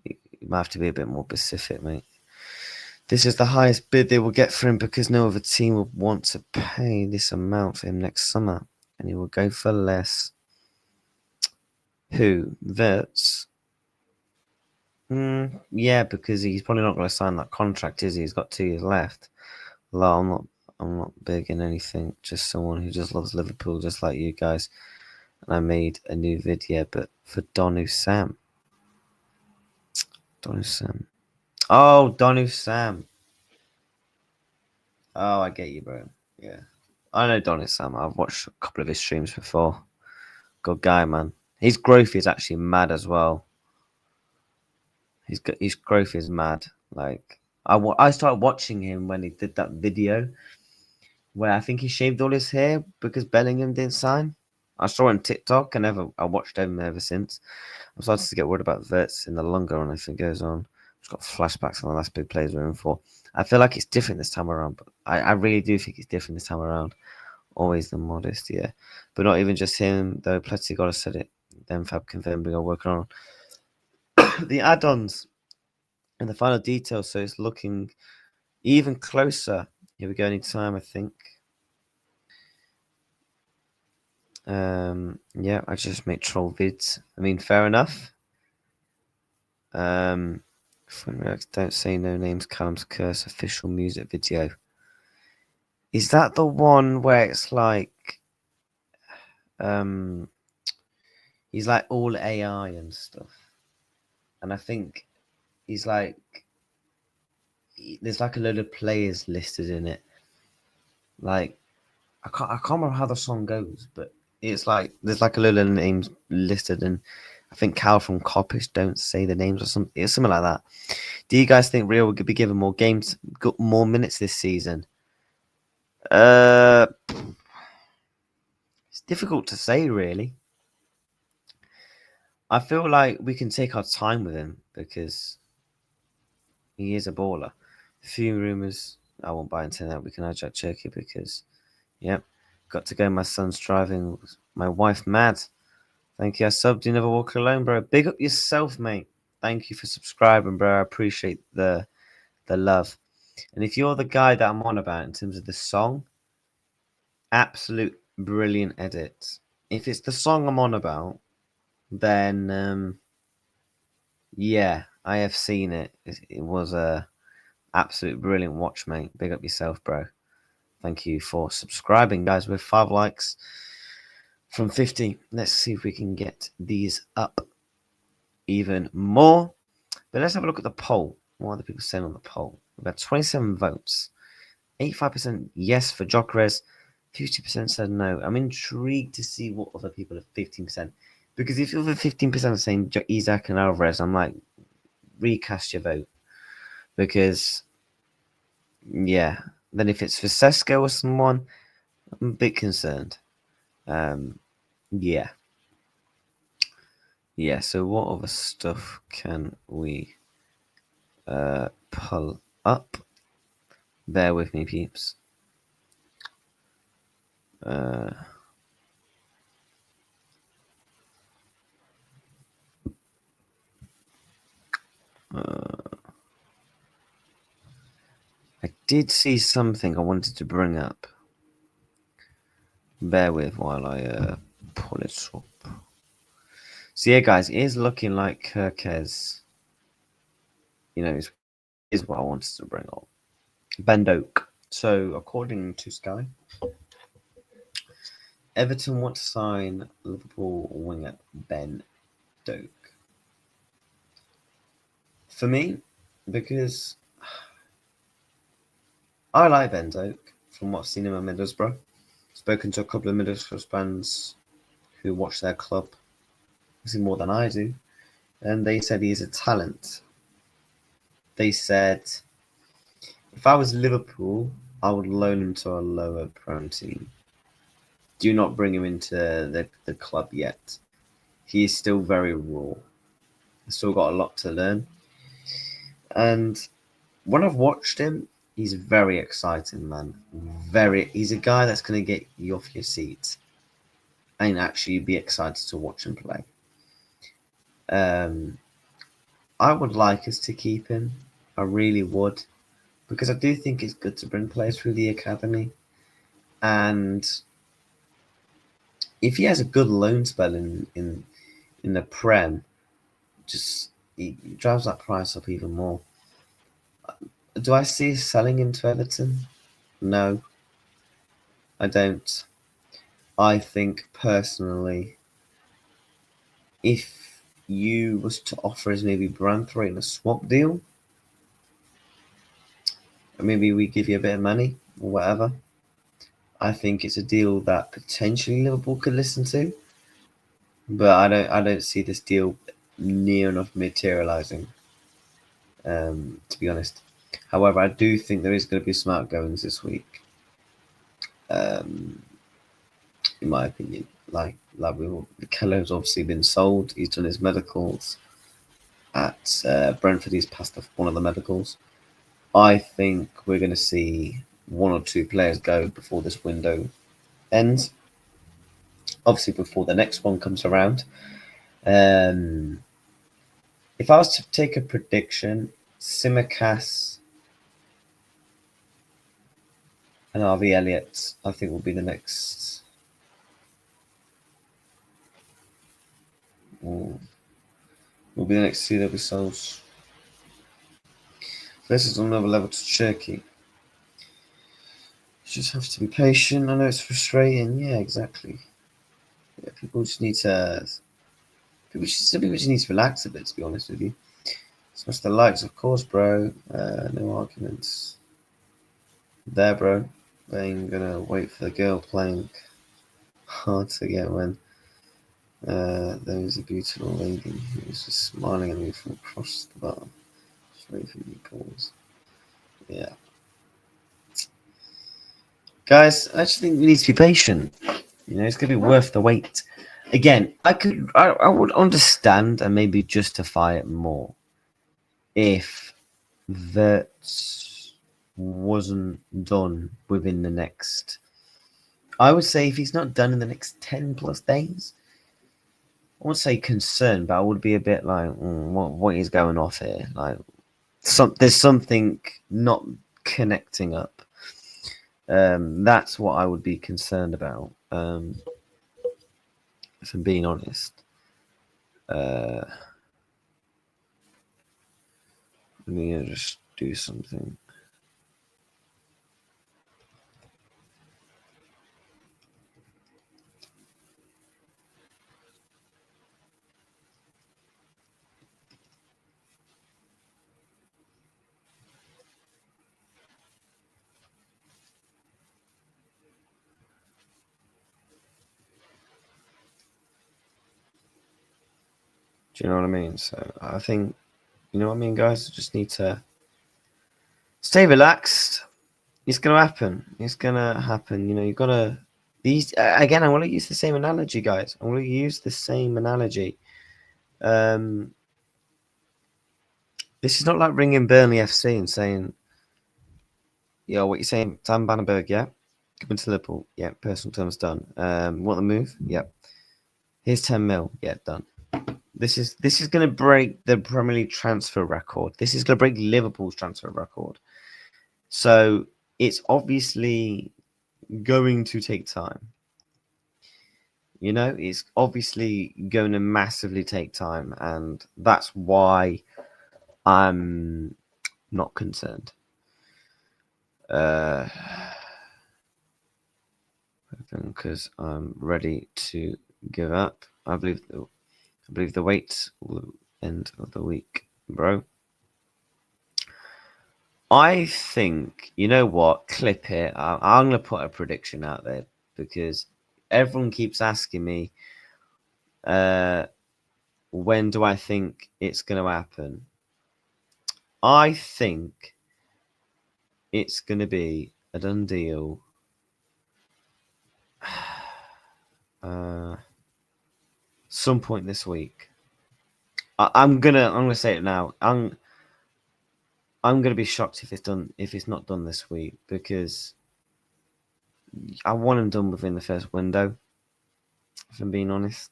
you might have to be a bit more specific, mate. This is the highest bid they will get for him because no other team will want to pay this amount for him next summer, and he will go for less. Who? Wirtz? Yeah, because he's probably not going to sign that contract, is he? He's got 2 years left. I'm not big in anything. Just someone who just loves Liverpool, just like you guys. And I made a new video, but for Donu Sam. Oh, Donu Sam. Oh, I get you, bro. Yeah, I know Donu Sam. I've watched a couple of his streams before. Good guy, man. His growth is actually mad as well. His growth is mad. Like I started watching him when he did that video where I think he shaved all his hair because Bellingham didn't sign. I saw it on TikTok and I watched him ever since. I'm starting to get worried about Wirtz in the longer run if it goes on. Just got flashbacks on the last big players we're in for. I feel like it's different this time around, but I really do think it's different this time around. Always the modest, yeah. But not even just him, though. Pletty got to said it. Then Fab confirmed we are working on the add-ons and the final details, so it's looking even closer. Here we go, anytime, I think. Yeah, I just make troll vids. I mean, fair enough. Don't say no names. Callum's Curse official music video. Is that the one where it's like, he's like all AI and stuff? and I think he's like, there's like a load of players listed in it. Like, I can't remember how the song goes, but it's like there's like a load of names listed, and I think Cal from Coppish don't say the names or something. It's something like that. Do you guys think Real would be given more games, more minutes this season? It's difficult to say, really. I feel like we can take our time with him because he is a baller. A few rumours, I won't buy into that. We can hijack Turkey because, yep, got to go. My son's driving my wife mad. Thank you. I subbed. You never walk alone, bro. Big up yourself, mate. Thank you for subscribing, bro. I appreciate the love. And if you're the guy that I'm on about in terms of the song, absolute brilliant edit. If it's the song I'm on about, then yeah, I have seen it. It was a absolute brilliant watch, mate. Big up yourself, bro. Thank you for subscribing, guys. With 5 likes from 50. Let's see if we can get these up even more. But let's have a look at the poll. What are the people saying on the poll? We've got 27 votes. 85% yes for Gyokeres. 50% said no. I'm intrigued to see what other people are 15%. Because if you're the 15% saying Isaac and Alvarez, I'm like, recast your vote. Because, yeah. Then if it's for Sesko or someone, I'm a bit concerned. Yeah. Yeah, so what other stuff can we pull up? Bear with me, peeps. I did see something I wanted to bring up. Bear with while I pull it up. So yeah, guys, it is looking like Kerkez, you know, is what I wanted to bring up. Ben Doak. So according to Sky, Everton want to sign Liverpool winger Ben Doak. For me, because I like Ben Doak from what I've seen him at Middlesbrough. Spoken to a couple of Middlesbrough fans who watch their club, obviously more than I do, and they said he's a talent. They said, if I was Liverpool, I would loan him to a lower prem team. Do not bring him into the club yet. He is still very raw. He's still got a lot to learn. And when I've watched him, he's very exciting, man. He's a guy that's going to get you off your seat and actually be excited to watch him play. I would like us to keep him. I really would. Because I do think it's good to bring players through the academy. And if he has a good loan spell in the Prem, he drives that price up even more. Do I see selling him to Everton? No, I don't. I think personally, if you was to offer us maybe Branthwaite in a swap deal, or maybe we give you a bit of money or whatever, I think it's a deal that potentially Liverpool could listen to. But I don't see this deal near enough materializing. To be honest. However, I do think there is going to be some outgoings this week. In my opinion, like Keller's obviously been sold. He's done his medicals at Brentford. He's passed one of the medicals. I think we're going to see 1 or 2 players go before this window ends. Obviously, before the next one comes around. If I was to take a prediction, Simicast and RV Elliott, I think will be the next. Will be the next 2 that we sold. This is on another level to Turkey. You just have to be patient. I know it's frustrating. Yeah, exactly. Yeah, people just need to relax a bit, to be honest with you. Smash the likes, of course, bro. No arguments. There, bro. I ain't gonna wait for the girl playing hard to get when there was a beautiful lady who was just smiling at me from across the bar. Just wait for me pause. Yeah. Guys, I just think we need to be patient. You know, it's gonna be worth the wait. Again, I would understand and maybe justify it more if that wasn't done within the next. I would say if he's not done in the next 10 plus days, I wouldn't say concerned, but I would be a bit like, what is going off here? Like, there's something not connecting up. That's what I would be concerned about. If I'm being honest. Let me just do something. Do you know what I mean? So I think, you know what I mean, guys? Just need to stay relaxed. It's gonna happen. It's gonna happen. You know, you gotta. These again. I want to use the same analogy, guys. I want to use the same analogy. This is not like ringing Burnley FC and saying, "Yo, what you saying, Sam Bannerberg? Yeah, coming to Liverpool. Yeah, personal terms done. Want the move? Yep. Here's 10 mil. Yeah, done." This is going to break the Premier League transfer record. This is going to break Liverpool's transfer record. So it's obviously going to take time. You know, it's obviously going to massively take time, and that's why I'm not concerned. Because I'm ready to give up. I believe the wait will end of the week, bro. I think, you know what? Clip it. I'm going to put a prediction out there because everyone keeps asking me, when do I think it's going to happen? I think it's going to be a done deal. Some point this week. I'm gonna say it now. I'm gonna be shocked if it's not done this week because I want them done within the first window. If I'm being honest,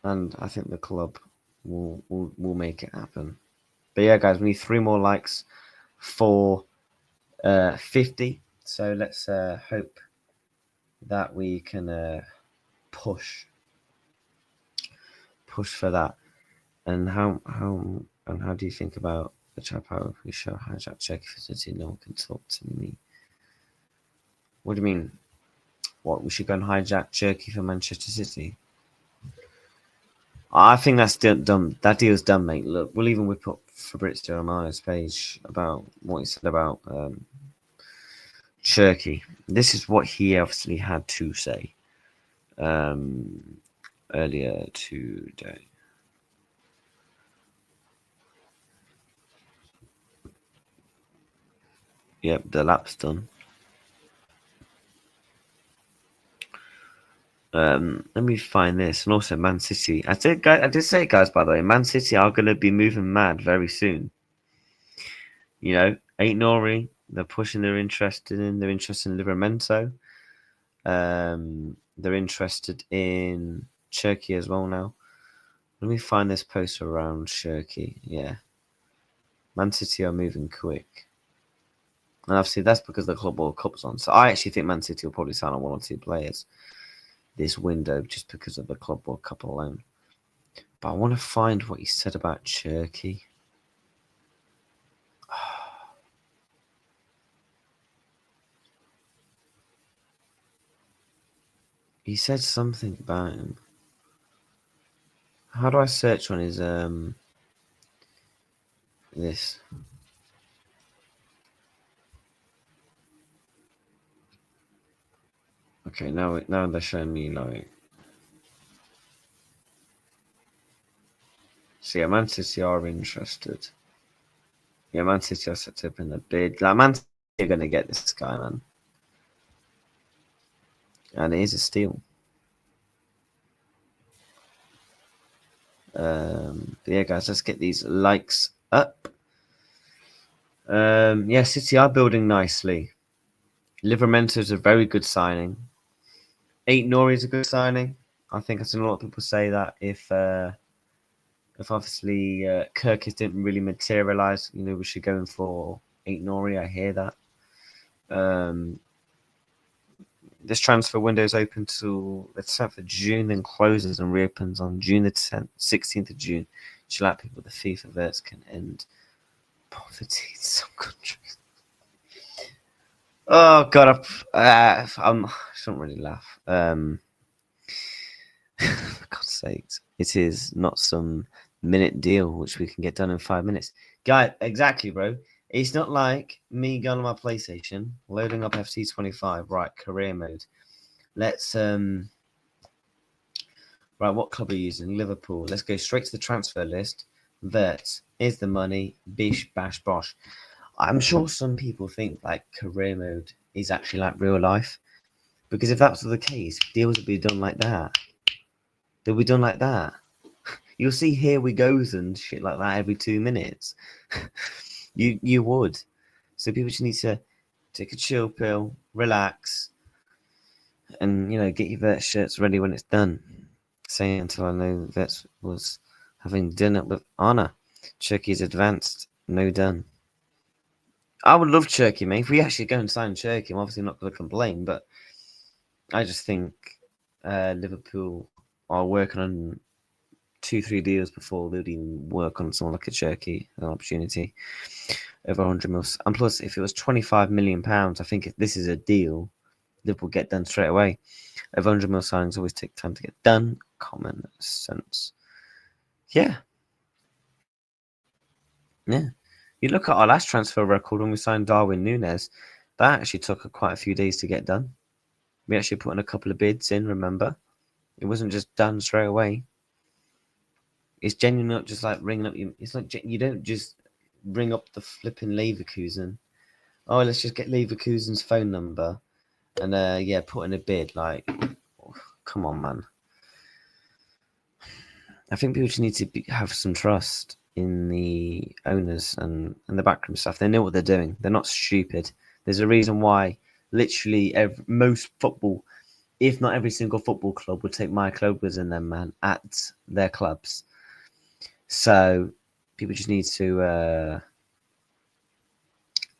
and I think the club will make it happen. But yeah, guys, we need 3 more likes for 50. So let's hope that we can push for that. And how do you think about the chap how we show hijack check facility? No one can talk to me. What do you mean? What, we should go and hijack Jerky for Manchester City? I think that's done. That deal's done, mate. Look, we'll even whip up Fabrizio Romano's page about what he said about Cherky. This is what he obviously had to say earlier today. Yep, the lap's done. Let me find this, and also Man City. I did say, guys, by the way, Man City are going to be moving mad very soon. You know, Ain't Nori, they're pushing their interest in. They're interested in Livramento. They're interested in Cherky as well now. Let me find this post around Cherky. Yeah, Man City are moving quick. And obviously that's because the Club World Cup's on. So I actually think Man City will probably sign on 1 or 2 players this window just because of the Club World Cup alone. But I want to find what he said about Cherky. He said something about him. How do I search on his this. Okay, now they're showing me like. So yeah, Man City are interested. Yeah, Man City are set to open the bid. Like Man City are going to get this guy, man, and it is a steal. But yeah, guys, let's get these likes up. Yeah, City are building nicely. Livramento is a very good signing. 8 Nori is a good signing. I think I've seen a lot of people say that if obviously Kerkez didn't really materialise, we should go in for 8 Nori. I hear that. This transfer window is open till it's set for June, then closes and reopens on June the 10th, 16th of June. Should allow people the FIFA verts can end poverty in some countries. Oh God, I shouldn't really laugh. For God's sakes, it is not some minute deal which we can get done in 5 minutes. Guy, exactly, bro. It's not like me going on my PlayStation, loading up FC25, right, career mode. Let's right, what club are you using? Liverpool. Let's go straight to the transfer list. Verts. Here's the money. Bish, bash, bosh. I'm sure some people think like career mode is actually like real life. Because if that's the case, deals would be done like that. They'll be done like that. You'll see here we goes and shit like that every 2 minutes. you would. So people just need to take a chill pill, relax, and get your vet shirts ready when it's done. Saying until I know Vets was having dinner with Anna. Turkey's advanced, no done. I would love Turkey, mate. If we actually go and sign Turkey, I'm obviously not going to complain, but I just think Liverpool are working on 2-3 deals before they'd even work on someone like a Turkey, an opportunity over 100 mil. And plus, if it was 25 million pounds, I think if this is a deal, Liverpool get done straight away. Over 100 mil signings always take time to get done. Common sense. Yeah. Yeah. You look at our last transfer record when we signed Darwin Núñez, that actually took quite a few days to get done. We actually put in a couple of bids in, remember? It wasn't just done straight away. It's genuinely not just like ringing up you. It's like you don't just ring up the flipping Leverkusen. Oh, let's just get Leverkusen's phone number and yeah, put in a bid. Like, oh, come on, man. I think people just need to have some trust in the owners and the backroom staff. They know what they're doing. They're not stupid. There's a reason why literally most football, if not every single football club, would take my Clovers in them, man, at their clubs. So people just need to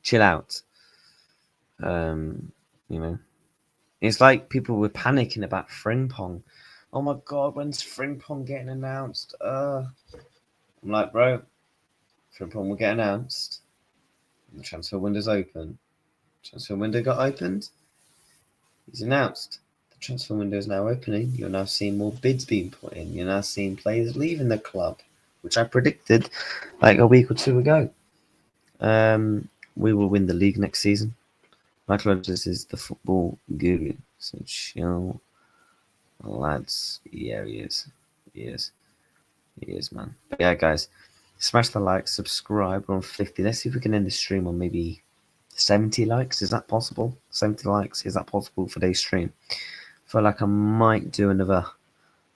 chill out. It's like people were panicking about Frimpong. Oh my God, when's Frimpong getting announced? I'm like, bro, Frimpong will get announced. The transfer window's open. Transfer window got opened. He's announced. The transfer window is now opening. You're now seeing more bids being put in. You're now seeing players leaving the club, which I predicted like a week or two ago. We will win the league next season. Michael Rodgers is the football guru. So chill, lads. Yeah, he is. He is. He is, man. But yeah, guys, smash the like, subscribe. We're on 50. Let's see if we can end the stream on maybe 70 likes. Is that possible? 70 likes. Is that possible for today's stream? I feel like I might do another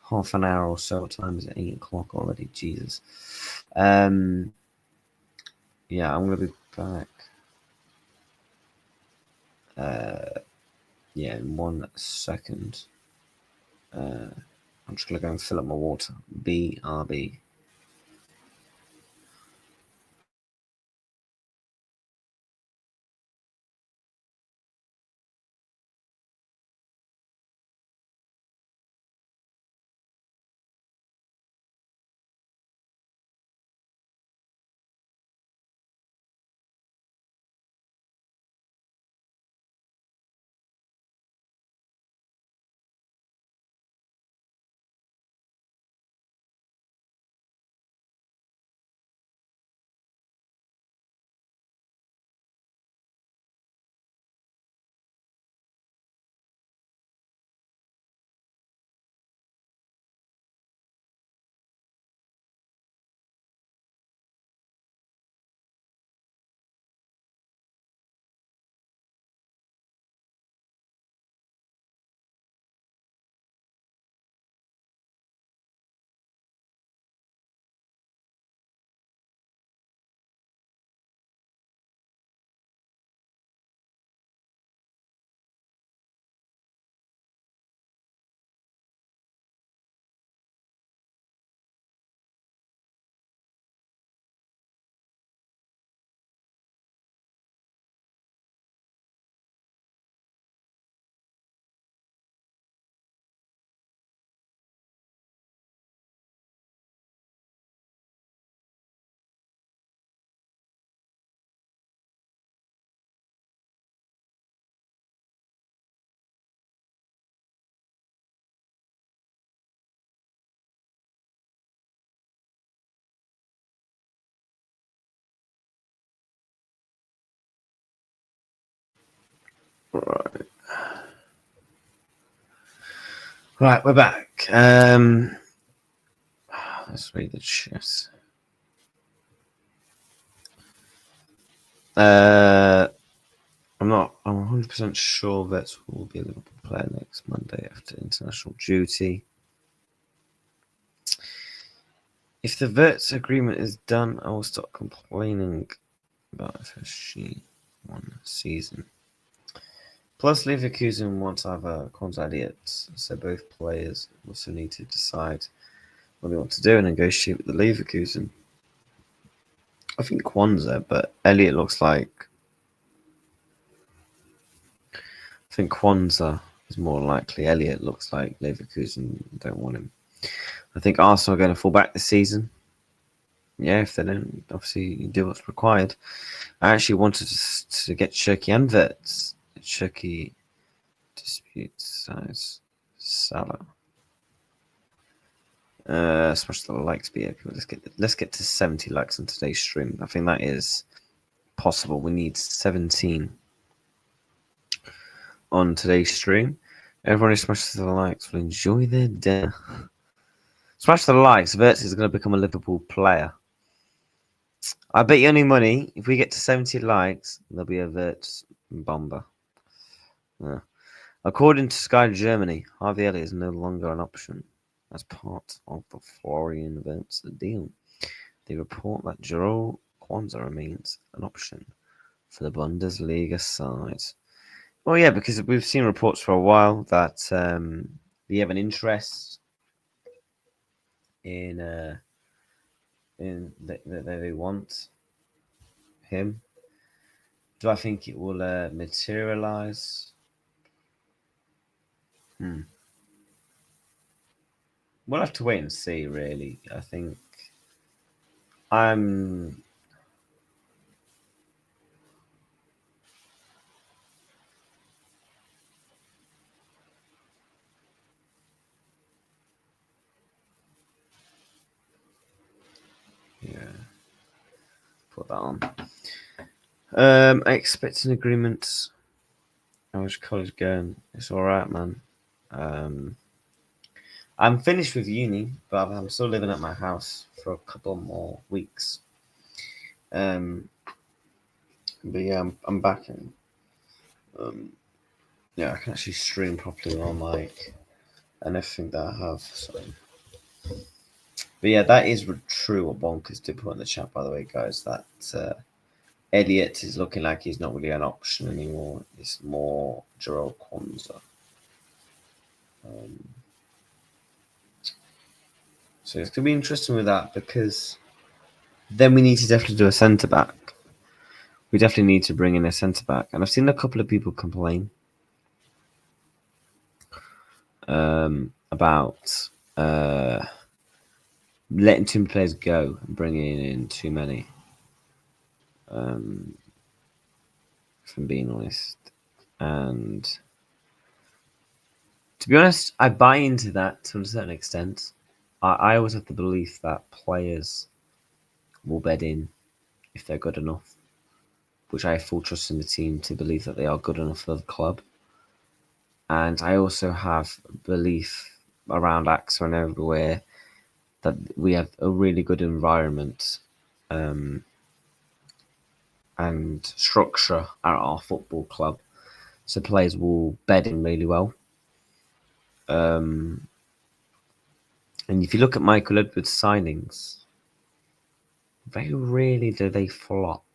half an hour or so. What time is it? 8 o'clock already. Jesus. Yeah, I'm gonna be back. Yeah, in 1 second. I'm just gonna go and fill up my water. BRB. Right. Right, we're back. Let's read the chess. I'm 100% sure Wirtz will be a Liverpool player next Monday after international duty. If the Wirtz agreement is done, I will stop complaining about FSG one season. Plus, Leverkusen want either Quans idiots, so both players also need to decide what they want to do and negotiate with the Leverkusen. I think Kwanzaa, but Elliot looks like. I think Kwanzaa is more likely. Elliot looks like Leverkusen don't want him. I think Arsenal are going to fall back this season. Yeah, if they don't, obviously do what's required. I actually wanted to get Shirky and Wirtz. Shirky disputes size Salah. Smash the likes, but yeah, let's get to 70 likes on today's stream. I think that is possible. We need 17 on today's stream. Everyone who smashes the likes will enjoy their dinner. Smash the likes. Wirtz is going to become a Liverpool player. I bet you any money, if we get to 70 likes, there'll be a Wirtz bomber. Yeah. According to Sky Germany, Harvey Elliott is no longer an option as part of the Florian Wirtz deal. They report that Jerome Kwanzaa remains an option for the Bundesliga side. Well, yeah, because we've seen reports for a while that they have an interest in that they want him. Do I think it will materialize? We'll have to wait and see, really. I think I'm. Yeah. Put that on. I expect an agreement. How's college going? It's all right, man. I'm finished with uni, but I'm still living at my house for a couple more weeks. But yeah, I'm back in. Yeah, I can actually stream properly on mic and everything that I have. So. But yeah, that is true what Bonkers did put in the chat, by the way, guys. That Elliot is looking like he's not really an option anymore. It's more Jerome Kwanzaa. So it's going to be interesting with that because then we need to definitely do a centre back. We definitely need to bring in a centre back. And I've seen a couple of people complain about letting too many players go and bringing in too many. If I'm being honest. And to be honest, I buy into that to a certain extent. I always have the belief that players will bed in if they're good enough, which I have full trust in the team to believe that they are good enough for the club. And I also have belief around AXA and everywhere that we have a really good environment and structure at our football club. So players will bed in really well. And if you look at Michael Edwards' signings, very rarely do they flop.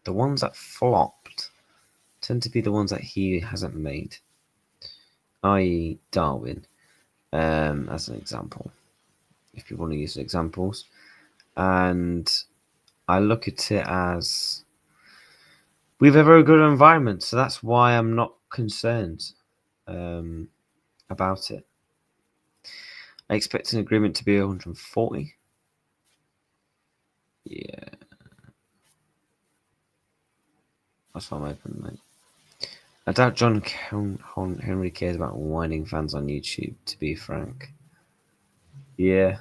The ones that flopped tend to be the ones that he hasn't made, i.e. Darwin, as an example, if you want to use examples. And I look at it as we have a very good environment, so that's why I'm not concerned about it. I expect an agreement to be 140. Yeah. That's what I'm open, mate. I doubt John Henry cares about whining fans on YouTube, to be frank. Yeah.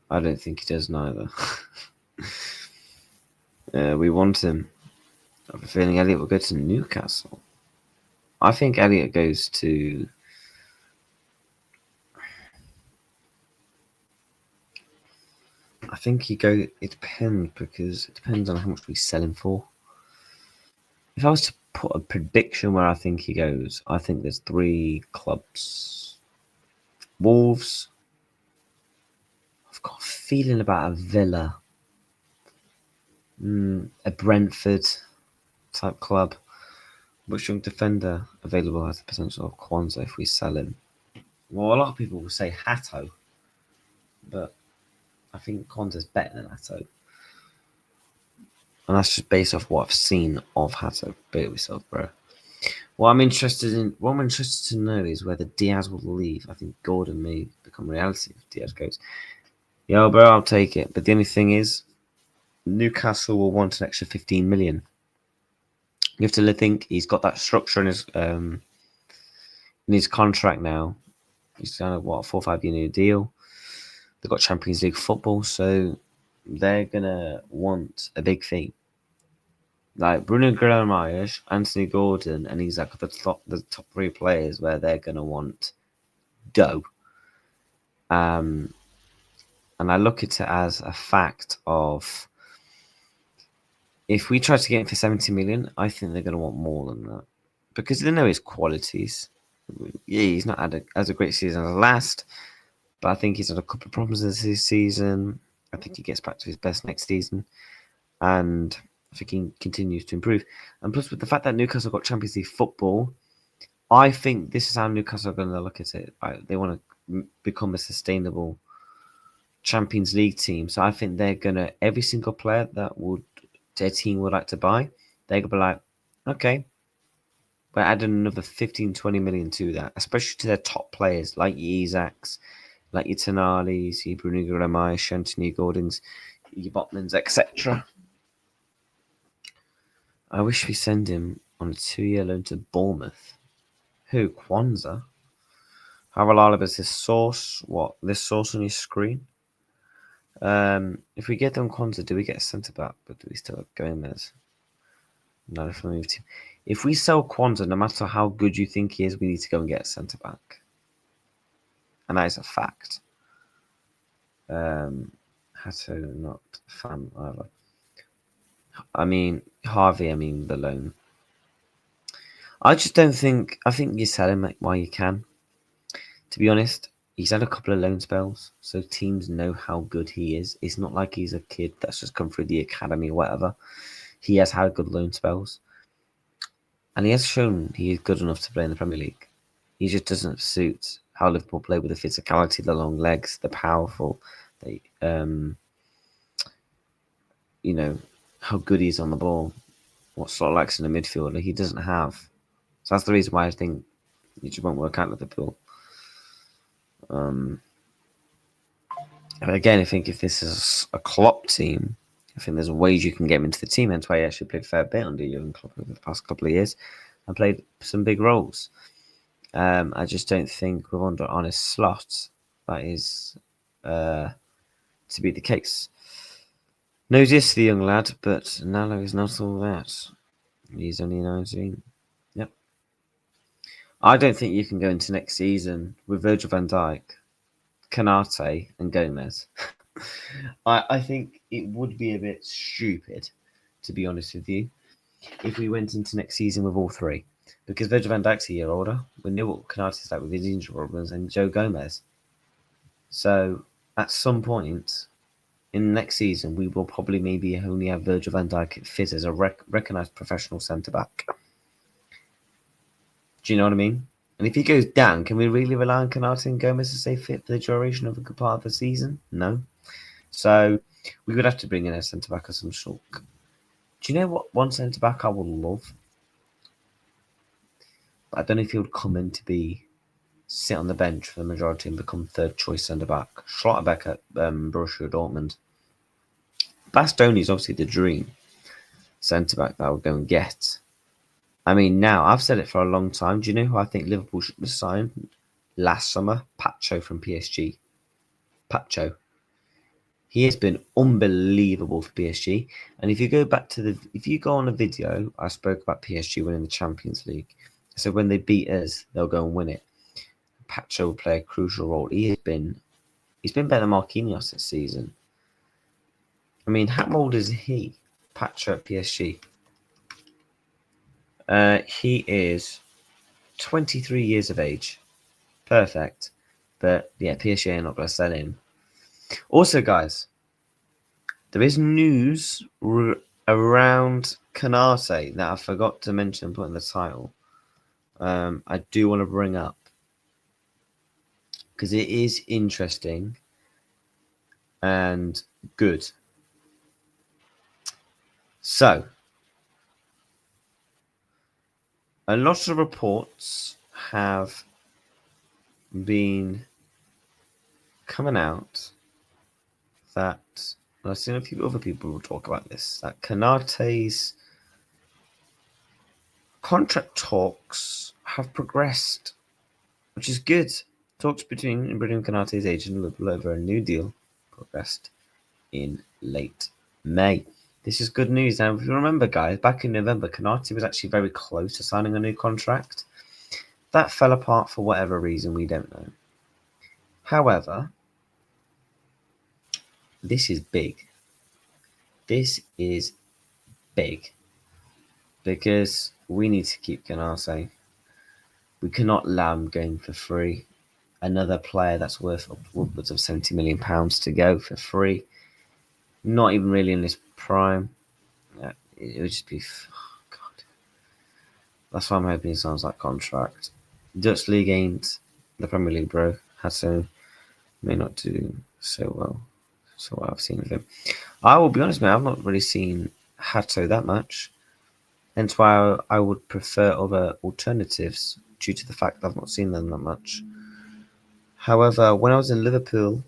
I don't think he does neither. We want him. I have a feeling Elliot will go to Newcastle. I think Elliot goes to... I think he go. It depends, because it depends on how much we sell him for. If I was to put a prediction where I think he goes, I think there's 3 clubs. Wolves. I've got a feeling about a Villa. A Brentford type club. Which young defender available has the potential of Kwanzaa if we sell him? Well, a lot of people will say Hatto, but I think Kwanzaa's better than Hatto. And that's just based off what I've seen of Hatto. Bet it yourself, bro. What I'm interested to know is whether Diaz will leave. I think Gordon may become reality if Diaz goes. Yo, bro, I'll take it. But the only thing is, Newcastle will want an extra 15 million. You have to think he's got that structure in his contract now. He's done a 4 or 5 year new deal. They've got Champions League football, so they're gonna want a big thing. Like Bruno Guimaraes, Anthony Gordon, and he's like the top 3 players where they're gonna want dough. And I look at it as a fact of, if we try to get him for 70 million, I think they're gonna want more than that, because they know his qualities. Yeah, he's not had as a great season as last, but I think he's had a couple of problems this season. I think he gets back to his best next season, and I think he continues to improve. And plus, with the fact that Newcastle got Champions League football, I think this is how Newcastle are going to look at it. They want to become a sustainable Champions League team. So I think they're going to, every single player that their team would like to buy, they're going to be like, okay, we're adding another 15, 20 million to that, especially to their top players like your Isaacs, like your Tonali's, your Bruno Guimaraes, Anthony Gordon's, your Botmans, etc. I wish we send him on a 2-year loan to Bournemouth. Who? Kwanzaa? How reliable is this source? What? This source on your screen? If we get them Kwanzaa, do we get a centre back? But do we still have Gomez? No, if we move to. If we sell Kwanzaa, no matter how good you think he is, we need to go and get a centre back. And that is a fact. Hatto, not a fan either. I mean, Harvey, the loan. I just don't think. I think you sell him while you can. To be honest, he's had a couple of loan spells, so teams know how good he is. It's not like he's a kid that's just come through the academy or whatever. He has had good loan spells, and he has shown he is good enough to play in the Premier League. He just doesn't suit how Liverpool play, with the physicality, the long legs, the powerful, how good he is on the ball, what sort of likes in the midfielder he doesn't have. So that's the reason why I think it just won't work out with Liverpool. But again, I think if this is a Klopp team, I think there's ways you can get him into the team. That's why he actually played a fair bit under Jurgen Klopp over the past couple of years and played some big roles. I just don't think we're on his slot that is to be the case. No diss to the young lad, but Nalo is not all that. He's only 19. Yep. I don't think you can go into next season with Virgil van Dijk, Canate, and Gomez. I think it would be a bit stupid, to be honest with you, if we went into next season with all 3. Because Virgil van Dijk's a year older. We knew what Canate's like with his injury problems, and Joe Gomez. So at some point in next season, we will probably maybe only have Virgil van Dijk fit as a recognised professional centre-back. Do you know what I mean? And if he goes down, can we really rely on Canate and Gomez to stay fit for the duration of a good part of the season? No. So we would have to bring in a centre-back of some sort. Do you know what one centre-back I would love? But I don't know if he would come in to sit on the bench for the majority and become third-choice centre-back. Schlotterbeck at Borussia Dortmund. Bastoni is obviously the dream centre-back that I would go and get. Now, I've said it for a long time. Do you know who I think Liverpool should have signed last summer? Pacho from PSG. Pacho. He has been unbelievable for PSG. And if you go back to if you go on a video, I spoke about PSG winning the Champions League. So when they beat us, they'll go and win it. Pacho will play a crucial role. He's been better than Marquinhos this season. I mean, how old is he? Pacho at PSG. He is 23 years of age. Perfect. But yeah, PSG are not going to sell him. Also, guys, there is news around Canate that I forgot to mention and put in the title. I do want to bring up because it is interesting and good. So, a lot of reports have been coming out that I've seen a few other people will talk about this. That Canate's contract talks have progressed, which is good. Talks between Ibrahim Canate's agent and Liverpool over a new deal progressed in late May. This is good news. Now, if you remember, guys, back in November, Canate was actually very close to signing a new contract. That fell apart for whatever reason, we don't know. However, this is big. This is big because we need to keep Canate. We cannot allow him going for free. Another player that's worth upwards of £70 million to go for free. Not even really in his prime. It would just be... Oh, God. That's why I'm hoping he signs that contract. Dutch League ain't the Premier League, bro. Hasso may not do so well. So what I've seen of him. I will be honest, man, I've not really seen Hato that much. Hence why I would prefer other alternatives due to the fact that I've not seen them that much. However, when I was in Liverpool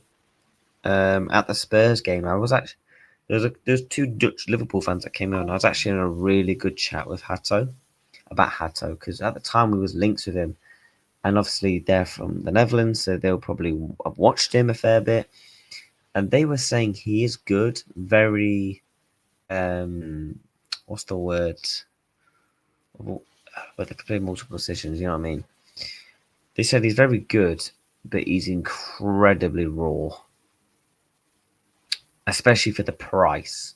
at the Spurs game, I was actually there's two Dutch Liverpool fans that came in. I was actually in a really good chat with Hato about Hato because at the time we was linked with him, and obviously they're from the Netherlands, so they'll probably have watched him a fair bit, and they were saying he is good, very what's the word? But they can play multiple positions. You know what I mean? They said he's very good, but he's incredibly raw, especially for the price.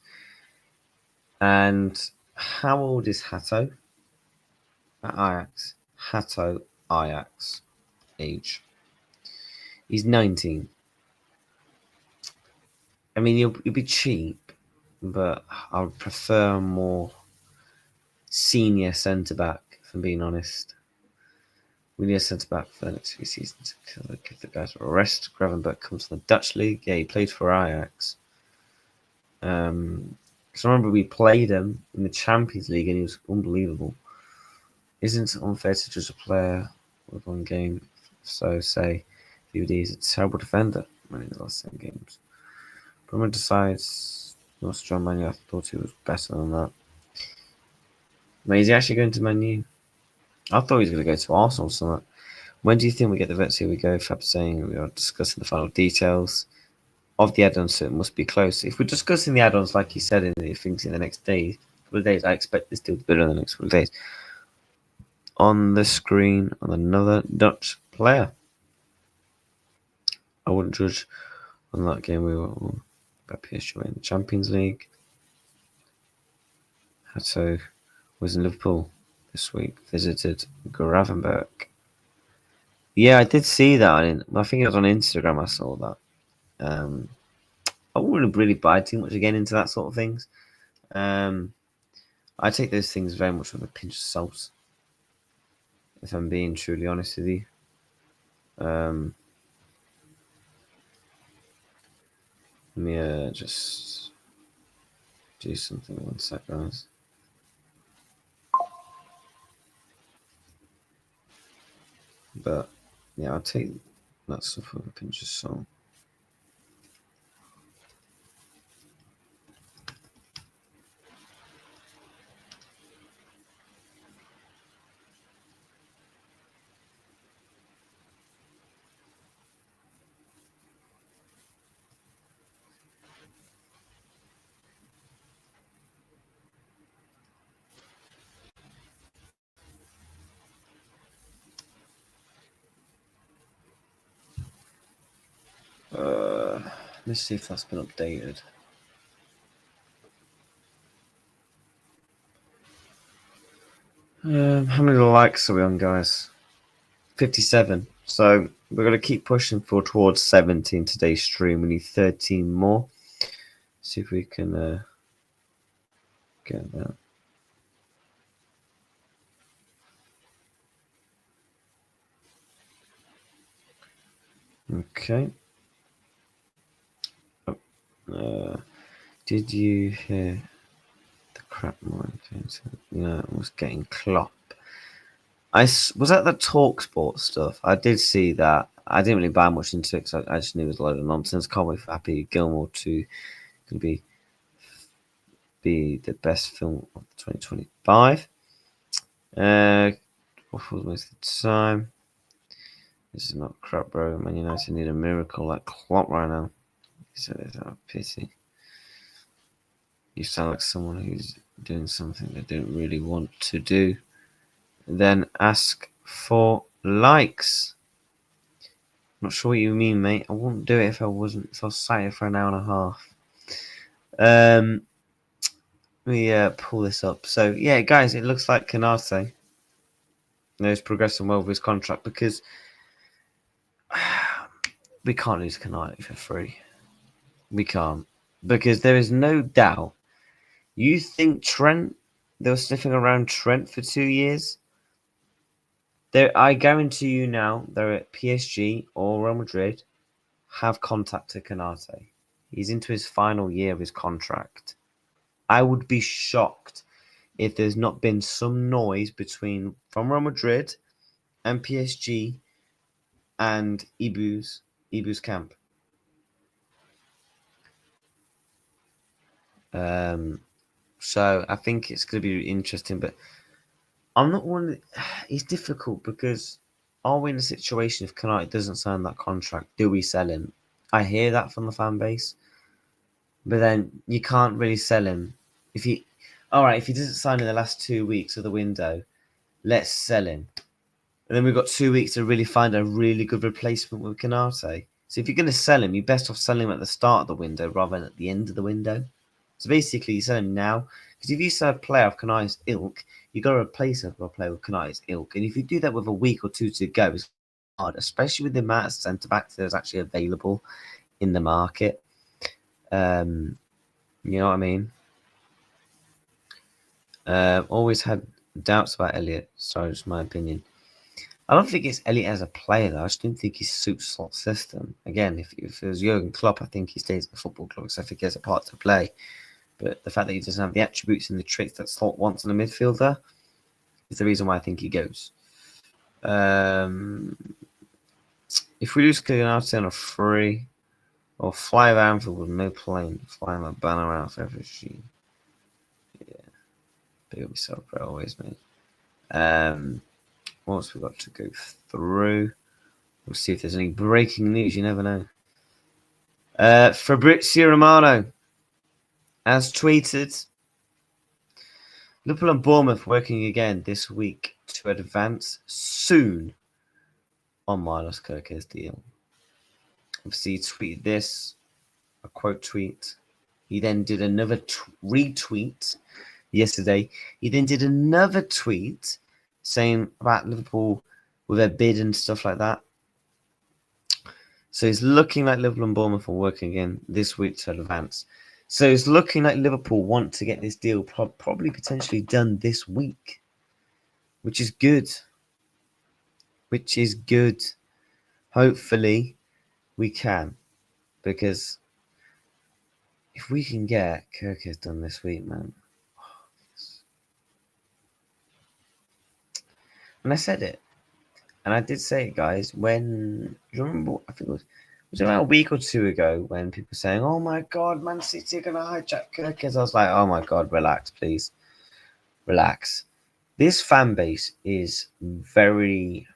And how old is Hato at Ajax? Hato, Ajax, age. He's 19. I mean, he'll be cheap, but I would prefer a more senior centre back, if I'm being honest. We need a centre back for the next few seasons. Give the guys a rest. Gravenberch comes from the Dutch league. Yeah, he played for Ajax. Because I remember we played him in the Champions League and he was unbelievable. Isn't it unfair to judge a player with one game? So say VVD is a terrible defender winning the last 10 games. Bremer decides he wants to join Man U. I thought he was better than that. But is he actually going to Man U? I thought he was going to go to Arsenal or something. When do you think we get the vets? Here we go. Fab saying we are discussing the final details of the add-ons, so it must be close. If we're discussing the add-ons, like you said, in the next couple of days, I expect this deal to be done in the next couple of days. On the screen, on another Dutch player. I wouldn't judge on that game. We were about PSG in the Champions League. Hato was in Liverpool this week. Visited Gravenberch. Yeah, I did see that. I think it was on Instagram. I saw that. I wouldn't really buy too much again into that sort of things. I take those things very much with a pinch of salt, if I'm being truly honest with you. Let me just do something. One sec, guys. But yeah, I'll take that stuff with a pinch of salt. Let's see if that's been updated. How many likes are we on, guys? 57. So we're going to keep pushing towards 70 in today's stream. We need 13 more. See if we can get that. Okay. Did you hear the crap mine? No, it was getting Klopp. I was at the TalkSport stuff. I did see that. I didn't really buy much into it because I just knew it was a load of nonsense. Can't wait for Happy Gilmore to be the best film of 2025. What was most of the time? This is not crap, bro. Man United need a miracle like Klopp right now. So there's a pity. You sound like someone who's doing something they don't really want to do. Then ask for likes. Not sure what you mean, mate. I wouldn't do it if I was sat here for an hour and a half. Let me pull this up. So yeah, guys, it looks like Canate is progressing well with his contract because we can't lose Canate for free. We can't, because there is no doubt. You think Trent? They were sniffing around Trent for 2 years. I guarantee you now, they're at PSG or Real Madrid have contacted Canate. He's into his final year of his contract. I would be shocked if there's not been some noise from Real Madrid and PSG and Ibu's camp. So I think it's going to be interesting, but I'm not one. It's difficult because are we in a situation if Canate doesn't sign that contract? Do we sell him? I hear that from the fan base, but then you can't really sell him if he doesn't sign in the last 2 weeks of the window. Let's sell him, and then we've got 2 weeks to really find a really good replacement with Canate. So if you're going to sell him, you're best off selling him at the start of the window rather than at the end of the window. So basically, you sell him now, because if you sell a player of Kanate's ilk, you've got to replace him with a player with Kanate's ilk. And if you do that with a week or two to go, it's hard, especially with the amount of centre-backs that's actually available in the market. You know what I mean? Always had doubts about Elliot. Sorry, just my opinion. I don't think it's Elliot as a player, though. I just don't think he suits Slot's system. Again, if it was Jurgen Klopp, I think he stays at the football club because I think he has a part to play. But the fact that he doesn't have the attributes and the traits that Slot wants in a midfielder is the reason why I think he goes. If we lose Canate on a free or fly of Anfield with no plane, flying the banner out for FSG. Yeah. Big up yourself, bro, always, mate. What else we got to go through? We'll see if there's any breaking news. You never know. FABRIZIO Romano has tweeted, Liverpool and Bournemouth working again this week to advance soon on Milos Kerkez deal. Obviously, he tweeted this, a quote tweet. He then did another retweet yesterday. He then did another tweet saying about Liverpool with their bid and stuff like that. So it's looking like Liverpool and Bournemouth are working again this week to advance. So it's looking like Liverpool want to get this deal probably potentially done this week, which is good. Hopefully we can, because if we can get Kerkez done this week, man. And I said it. And I did say it, guys, when you remember, I think it was about a week or two ago when people were saying, oh my God, Man City are going to hijack Kerkez. I was like, oh my God, relax, please. Relax. This fan base is very...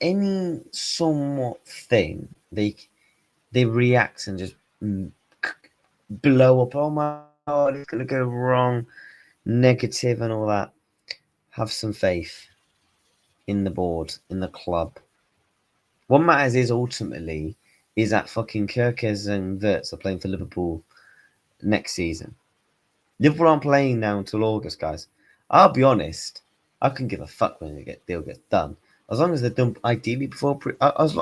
Any somewhat thing, they react and just blow up. Oh my God, it's going to go wrong. Negative and all that. Have some faith in the board, in the club. What matters is ultimately is that fucking Kerkez and Wirtz are playing for Liverpool next season. Liverpool aren't playing now until August, guys. I'll be honest. I couldn't give a fuck when the deal gets done. As long as they're done, ideally before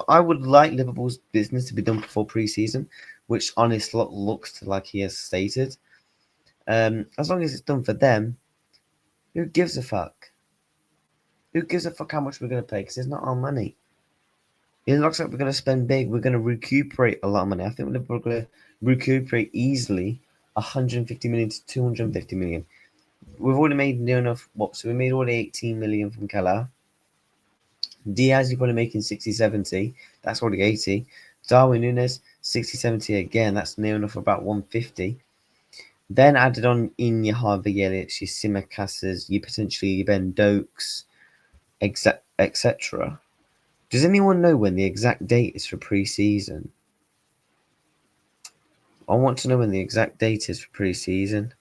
I would like Liverpool's business to be done before pre-season, which honestly looks like he has stated. As long as it's done for them, who gives a fuck? Who gives a fuck how much we're going to pay? Because it's not our money. It looks like we're going to spend big. We're going to recuperate a lot of money. I think Liverpool are going to recuperate easily 150 million to 250 million. We've already made near enough. So we made already 18 million from Kala. Diaz, you're probably making 60, 70. That's already 80. Darwin Nunes, 60, 70 again. That's near enough about 150. Then added on in your Harvey Elliott, your Simicasas, you potentially Ben Dokes, etc. Does anyone know when the exact date is for pre-season? I want to know when the exact date is for pre-season.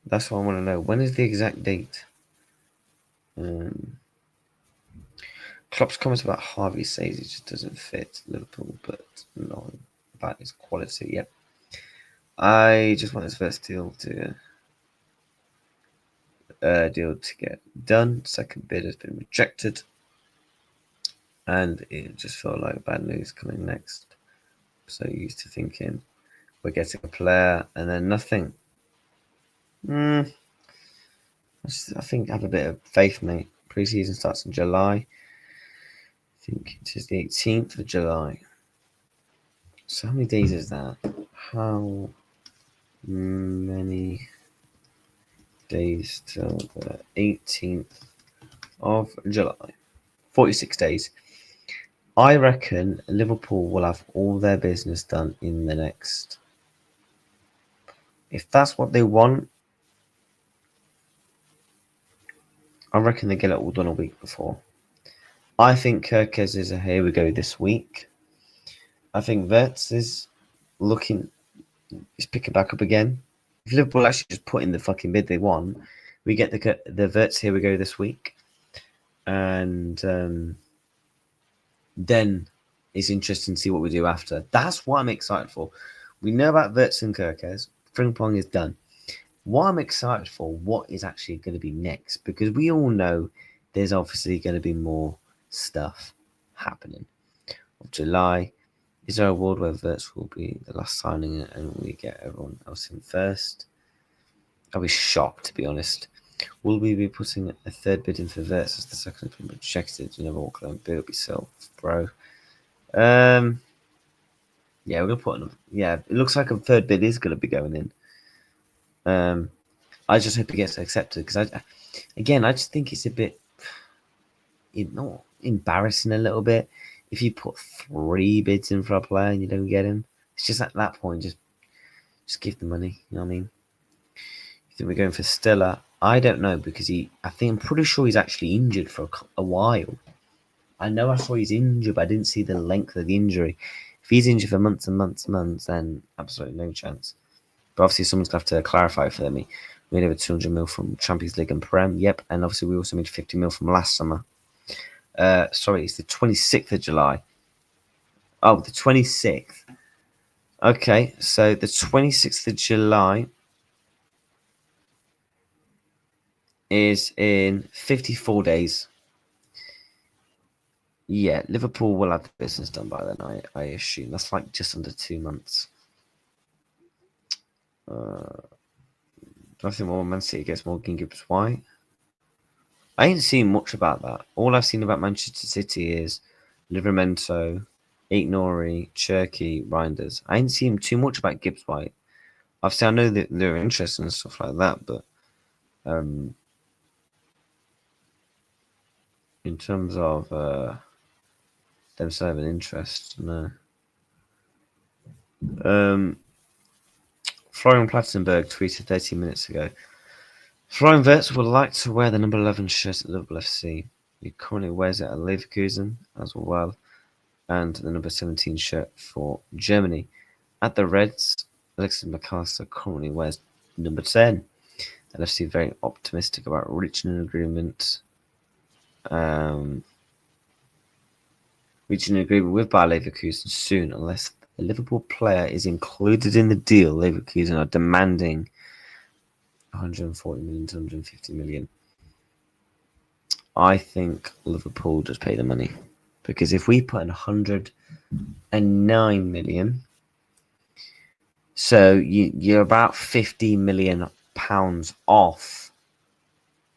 That's what I want to know. When is the exact date? Klopp's comments about Harvey says he just doesn't fit Liverpool, but not about his quality. Yep. I just want this first deal to get done. Second bid has been rejected, and it just felt like bad news coming next. So used to thinking we're getting a player and then nothing. I think have a bit of faith, mate. Preseason starts in July. I think it is the 18th of July. So how many days is that? How many days till the 18th of July? 46 days. I reckon Liverpool will have all their business done in the next. If that's what they want, I reckon they get it all done a week before. I think Kerkez is a here we go this week. I think Wirtz is picking back up again. If Liverpool actually just put in the fucking bid they want, we get the Wirtz here we go this week. And then it's interesting to see what we do after. That's what I'm excited for. We know about Wirtz and Kerkez. Frimpong is done. What I'm excited for, what is actually going to be next, because we all know there's obviously going to be more stuff happening. Of July, is there a world where Wirtz will be the last signing and we get everyone else in first? I'll be shocked, to be honest. Will we be putting a third bid in for Wirtz as the second has been rejected? You never walk alone, bid yourself, bro. Yeah, we're gonna put another. Yeah, it looks like a third bid is gonna be going in. I just hope it gets accepted because I just think it's a bit, embarrassing a little bit if you put 3 bids in for a player and you don't get him. It's just at that point, just give the money. You know what I mean? You think we're going for Stella? I don't know because I'm pretty sure he's actually injured for a while. I know I saw he's injured, but I didn't see the length of the injury. If he's injured for months and months and months, then absolutely no chance. But obviously, someone's going to have to clarify for me. We made over 200 mil from Champions League and Prem. Yep, and obviously we also made 50 mil from last summer. Sorry, it's the 26th of July. Oh, the 26th. Okay, so the 26th of July is in 54 days. Yeah, Liverpool will have the business done by then, I assume. That's like just under 2 months. Nothing more Man City gets Morgan Gibbs White. I ain't seen much about that. All I've seen about Manchester City is Livramento, Nori, Cherky, Reinders. I ain't seen too much about Gibbs White. Obviously, I know that they're interested and stuff like that, but in terms of them still having interest, no. Florian Plattenberg tweeted 30 minutes ago. Florian Wirtz would like to wear the number 11 shirt at Liverpool FC. He currently wears it at Leverkusen as well, and the number 17 shirt for Germany. At the Reds, Alexis McAllister currently wears number 10. And FC very optimistic about reaching an agreement reaching an agreement with Bayer Leverkusen soon, unless a Liverpool player is included in the deal. Leverkusen are demanding 140 million to 150 million. I think Liverpool just pay the money, because if we put in 109 million, so you're about 50 million pounds off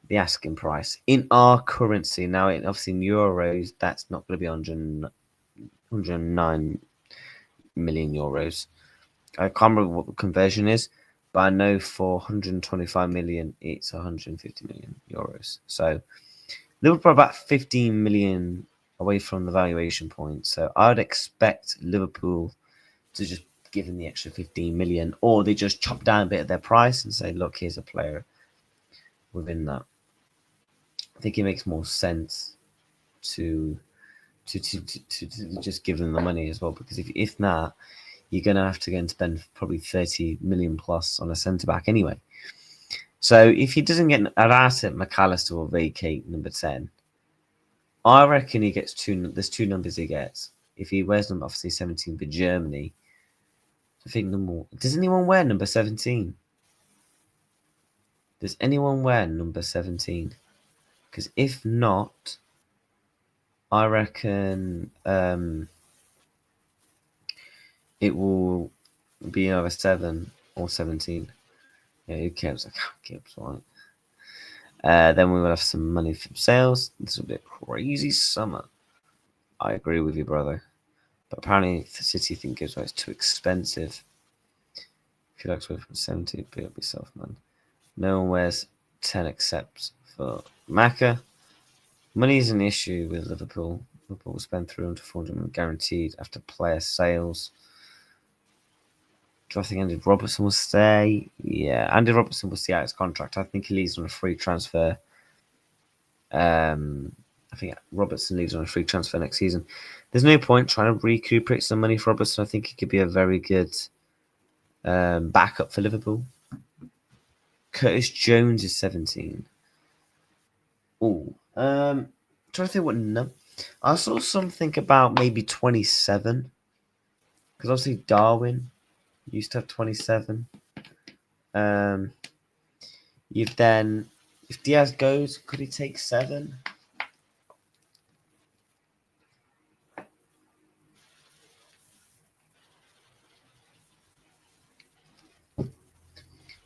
the asking price in our currency. Now, obviously in euros, that's not going to be 109 million euros. I can't remember what the conversion is, but I know for 125 million, it's 150 million euros. So Liverpool are about 15 million away from the valuation point. So I'd expect Liverpool to just give them the extra 15 million, or they just chop down a bit of their price and say, look, here's a player within that. I think it makes more sense to just give them the money as well, because if not, you're going to have to go and spend probably 30 million plus on a centre-back anyway. So if he doesn't get an asset, McAllister will vacate number 10. I reckon he gets there's two numbers he gets. If he wears number, obviously 17 for Germany, I think does anyone wear number 17? Does anyone wear number 17? Because if not, I reckon it will be either 7 or 17. Yeah, who cares? I can't keep right. Then we will have some money from sales. This will be a crazy summer. I agree with you, brother. But apparently the City think it's too expensive. If you like to from 70, be up yourself, man. No one wears 10 except for Maka. Money is an issue with Liverpool. Liverpool will spend 300 to 400 million guaranteed after player sales. Do I think Andy Robertson will stay? Yeah, Andy Robertson will see out his contract. I think he leaves on a free transfer. I think Robertson leaves on a free transfer next season. There's no point trying to recuperate some money for Robertson. I think he could be a very good backup for Liverpool. Curtis Jones is 17. Oh, trying to think what number. I saw something about maybe 27, because obviously Darwin used to have 27. You've then, if Diaz goes, could he take 7?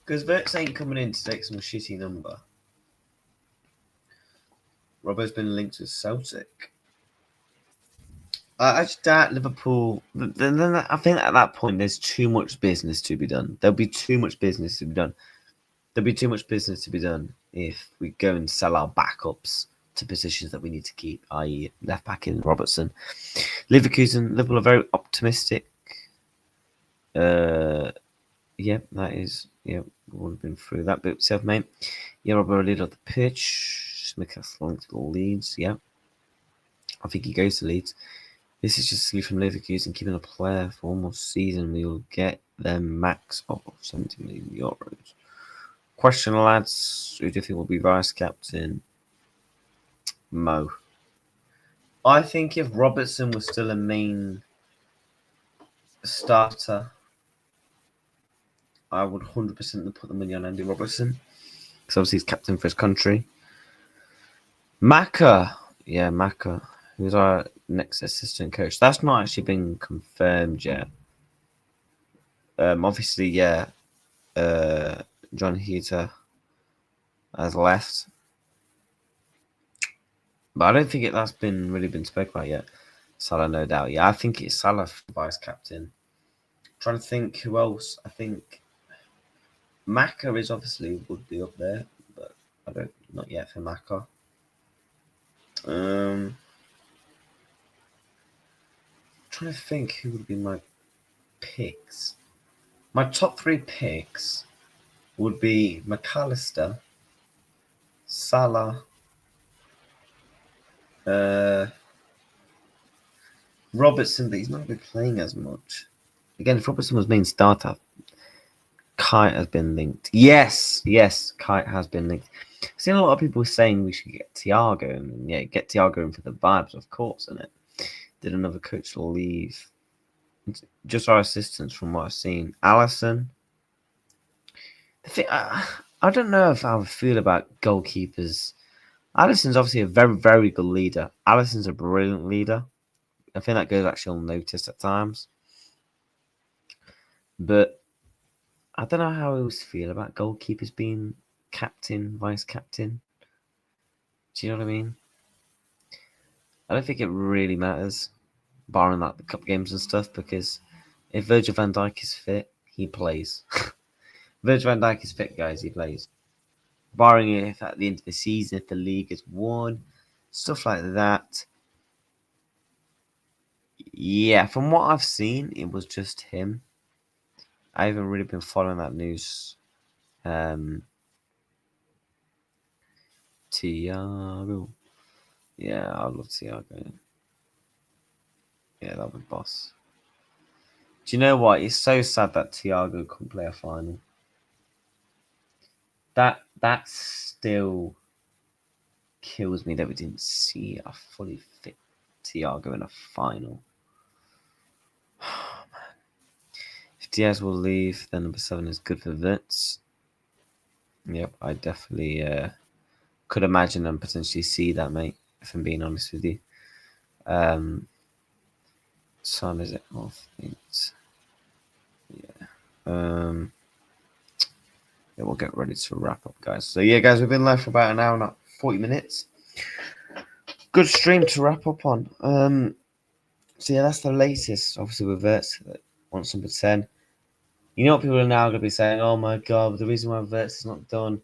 Because Wirtz ain't coming in to take some shitty number. Robbo's been linked with Celtic. I just doubt Liverpool. Then I think at that point there's too much business to be done. There'll be too much business to be done. There'll be too much business to be done if we go and sell our backups to positions that we need to keep, i.e. left back in Robertson. Liverpool are very optimistic. Yeah, that is. Yeah, we've all been through that bit itself, mate. Yeah, Robert lead on the pitch. Smith Leeds. Yeah, I think he goes to Leeds. This is just from Leverkusen keeping a player for almost season. We will get them max of 70 million euros. Question, lads. Who do you think will be vice captain? Mo. I think if Robertson was still a main starter, I would 100% put the money on Andy Robertson, because obviously he's captain for his country. Maka. Yeah, Maka, who's our next assistant coach. That's not actually been confirmed yet. Obviously, yeah, John Heater has left, but I don't think that's been really spoken about yet. Salah, no doubt. Yeah, I think it's Salah for vice captain. I'm trying to think who else. I think Maka is obviously would be up there, but not yet for Maka. Trying to think who would be my picks. My top 3 picks would be McAllister, Salah, Robertson, but he's not been playing as much. Again, if Robertson was main starter, Kite has been linked. Yes, Kite has been linked. seen a lot of people saying we should get Thiago, and yeah, get Thiago in for the vibes, of course, isn't it? Did another coach leave? Just our assistants, from what I've seen. Alisson. The thing, I don't know if I feel about goalkeepers. Alisson's obviously a very, very good leader. Alisson's a brilliant leader. I think that goes actually unnoticed at times. But I don't know how I always feel about goalkeepers being captain, vice captain. Do you know what I mean? I don't think it really matters, barring like the cup games and stuff, because if Virgil van Dijk is fit, he plays. Virgil van Dijk is fit, guys, he plays. Barring if at the end of the season, if the league is won, stuff like that. Yeah, from what I've seen, it was just him. I haven't really been following that news. Thiago. Yeah, I love Thiago. Yeah, that was boss. Do you know what? It's so sad that Thiago couldn't play a final. That still kills me that we didn't see a fully fit Thiago in a final. Oh, man. If Diaz will leave, then number 7 is good for Wirtz. Yep, I definitely could imagine and potentially see that, mate, if I'm being honest with you. Son, is it off? Yeah. Yeah, we'll get ready to wrap up, guys. So yeah, guys, we've been live for about an hour and 40 minutes. Good stream to wrap up on. So yeah, that's the latest. Obviously, with Wirtz, wants number 10. You know what people are now going to be saying? Oh my god, the reason why Wirtz is not done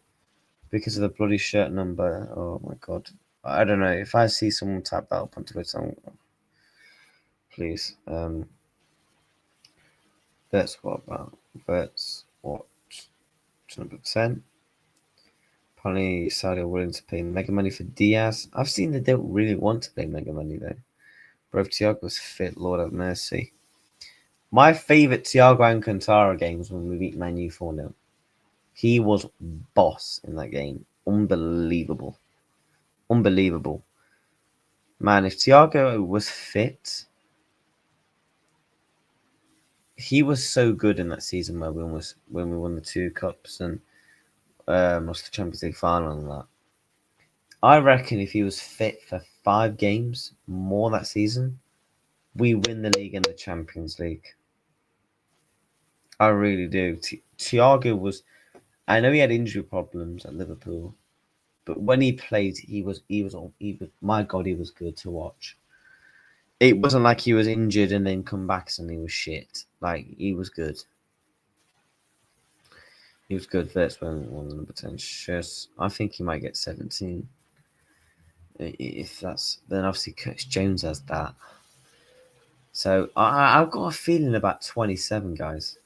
because of the bloody shirt number. Oh my god, I don't know. If I see someone type that up on Twitter, please. Wirtz, what about Wirtz? What? Number 10. Apparently, Saudi are willing to pay mega money for Diaz. I've seen they don't really want to pay mega money though. Bro, if Thiago's fit, Lord have mercy. My favourite Thiago Alcantara game was when we beat Man U 4-0. He was boss in that game. Unbelievable. Unbelievable. Man, if Thiago was fit, he was so good in that season where when we won the 2 cups and lost the Champions League final and that. I reckon if he was fit for 5 games more that season, we win the league and the Champions League. I really do. Thiago was. I know he had injury problems at Liverpool, but when he played, he was. My God, he was good to watch. It wasn't like he was injured and then come back and he was shit. Like he was good. He was good. That's when one of the number 10 shirts. I think he might get 17. If that's then obviously Curtis Jones has that. So I've got a feeling about 27 guys.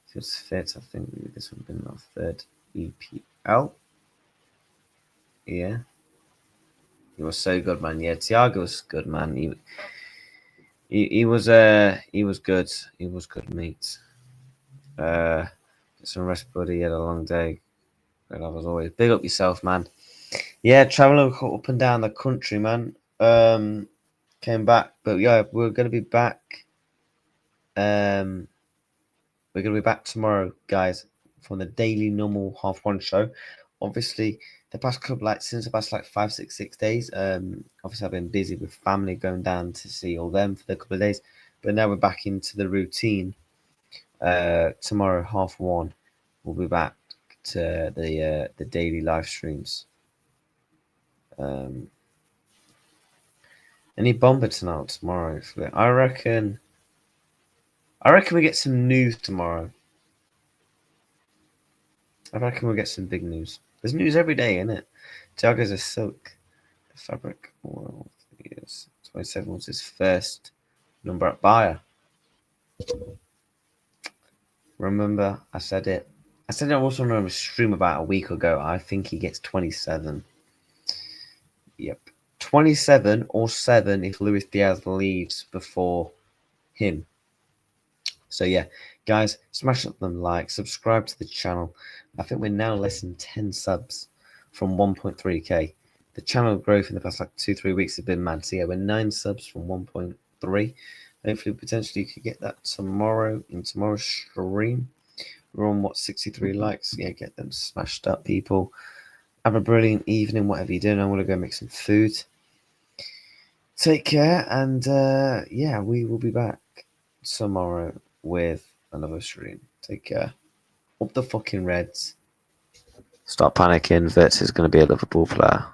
If he was fit, I think this would have been our 3rd EPL. Yeah. He was so good, man. Yeah, Thiago was good, man. He was good. He was good, mate. Get some rest, buddy. He had a long day. But I was always big up yourself, man. Yeah, traveling up and down the country, man. Came back, but yeah, we're gonna be back. We're gonna be back tomorrow, guys, from the daily normal half one show. Obviously, the past couple since the past 5, 6 days. Obviously I've been busy with family, going down to see all them for the couple of days. But now we're back into the routine. Tomorrow, half one, we'll be back to the daily live streams. Any bomber tonight tomorrow? I reckon we get some news tomorrow. I reckon we'll get some big news. There's news every day, isn't it? Thiago's a silk. The fabric world. Yes. 27 was his first number at buyer. Remember, I said it. I said it also on a stream about a week ago. I think he gets 27. Yep. 27 or 7 if Luis Diaz leaves before him. So yeah, guys, smash up them like, subscribe to the channel. I think we're now less than 10 subs from 1.3k. The channel growth in the past like 2-3 weeks has been mad. So yeah, we're 9 subs from 1.3. Hopefully, potentially, you could get that tomorrow in tomorrow's stream. We're on 63 likes. Yeah, get them smashed up, people. Have a brilliant evening, whatever you're doing. I want to go make some food. Take care, and yeah, we will be back tomorrow with another stream. Take care. Up the fucking Reds. Stop panicking. Wirtz is going to be a Liverpool player.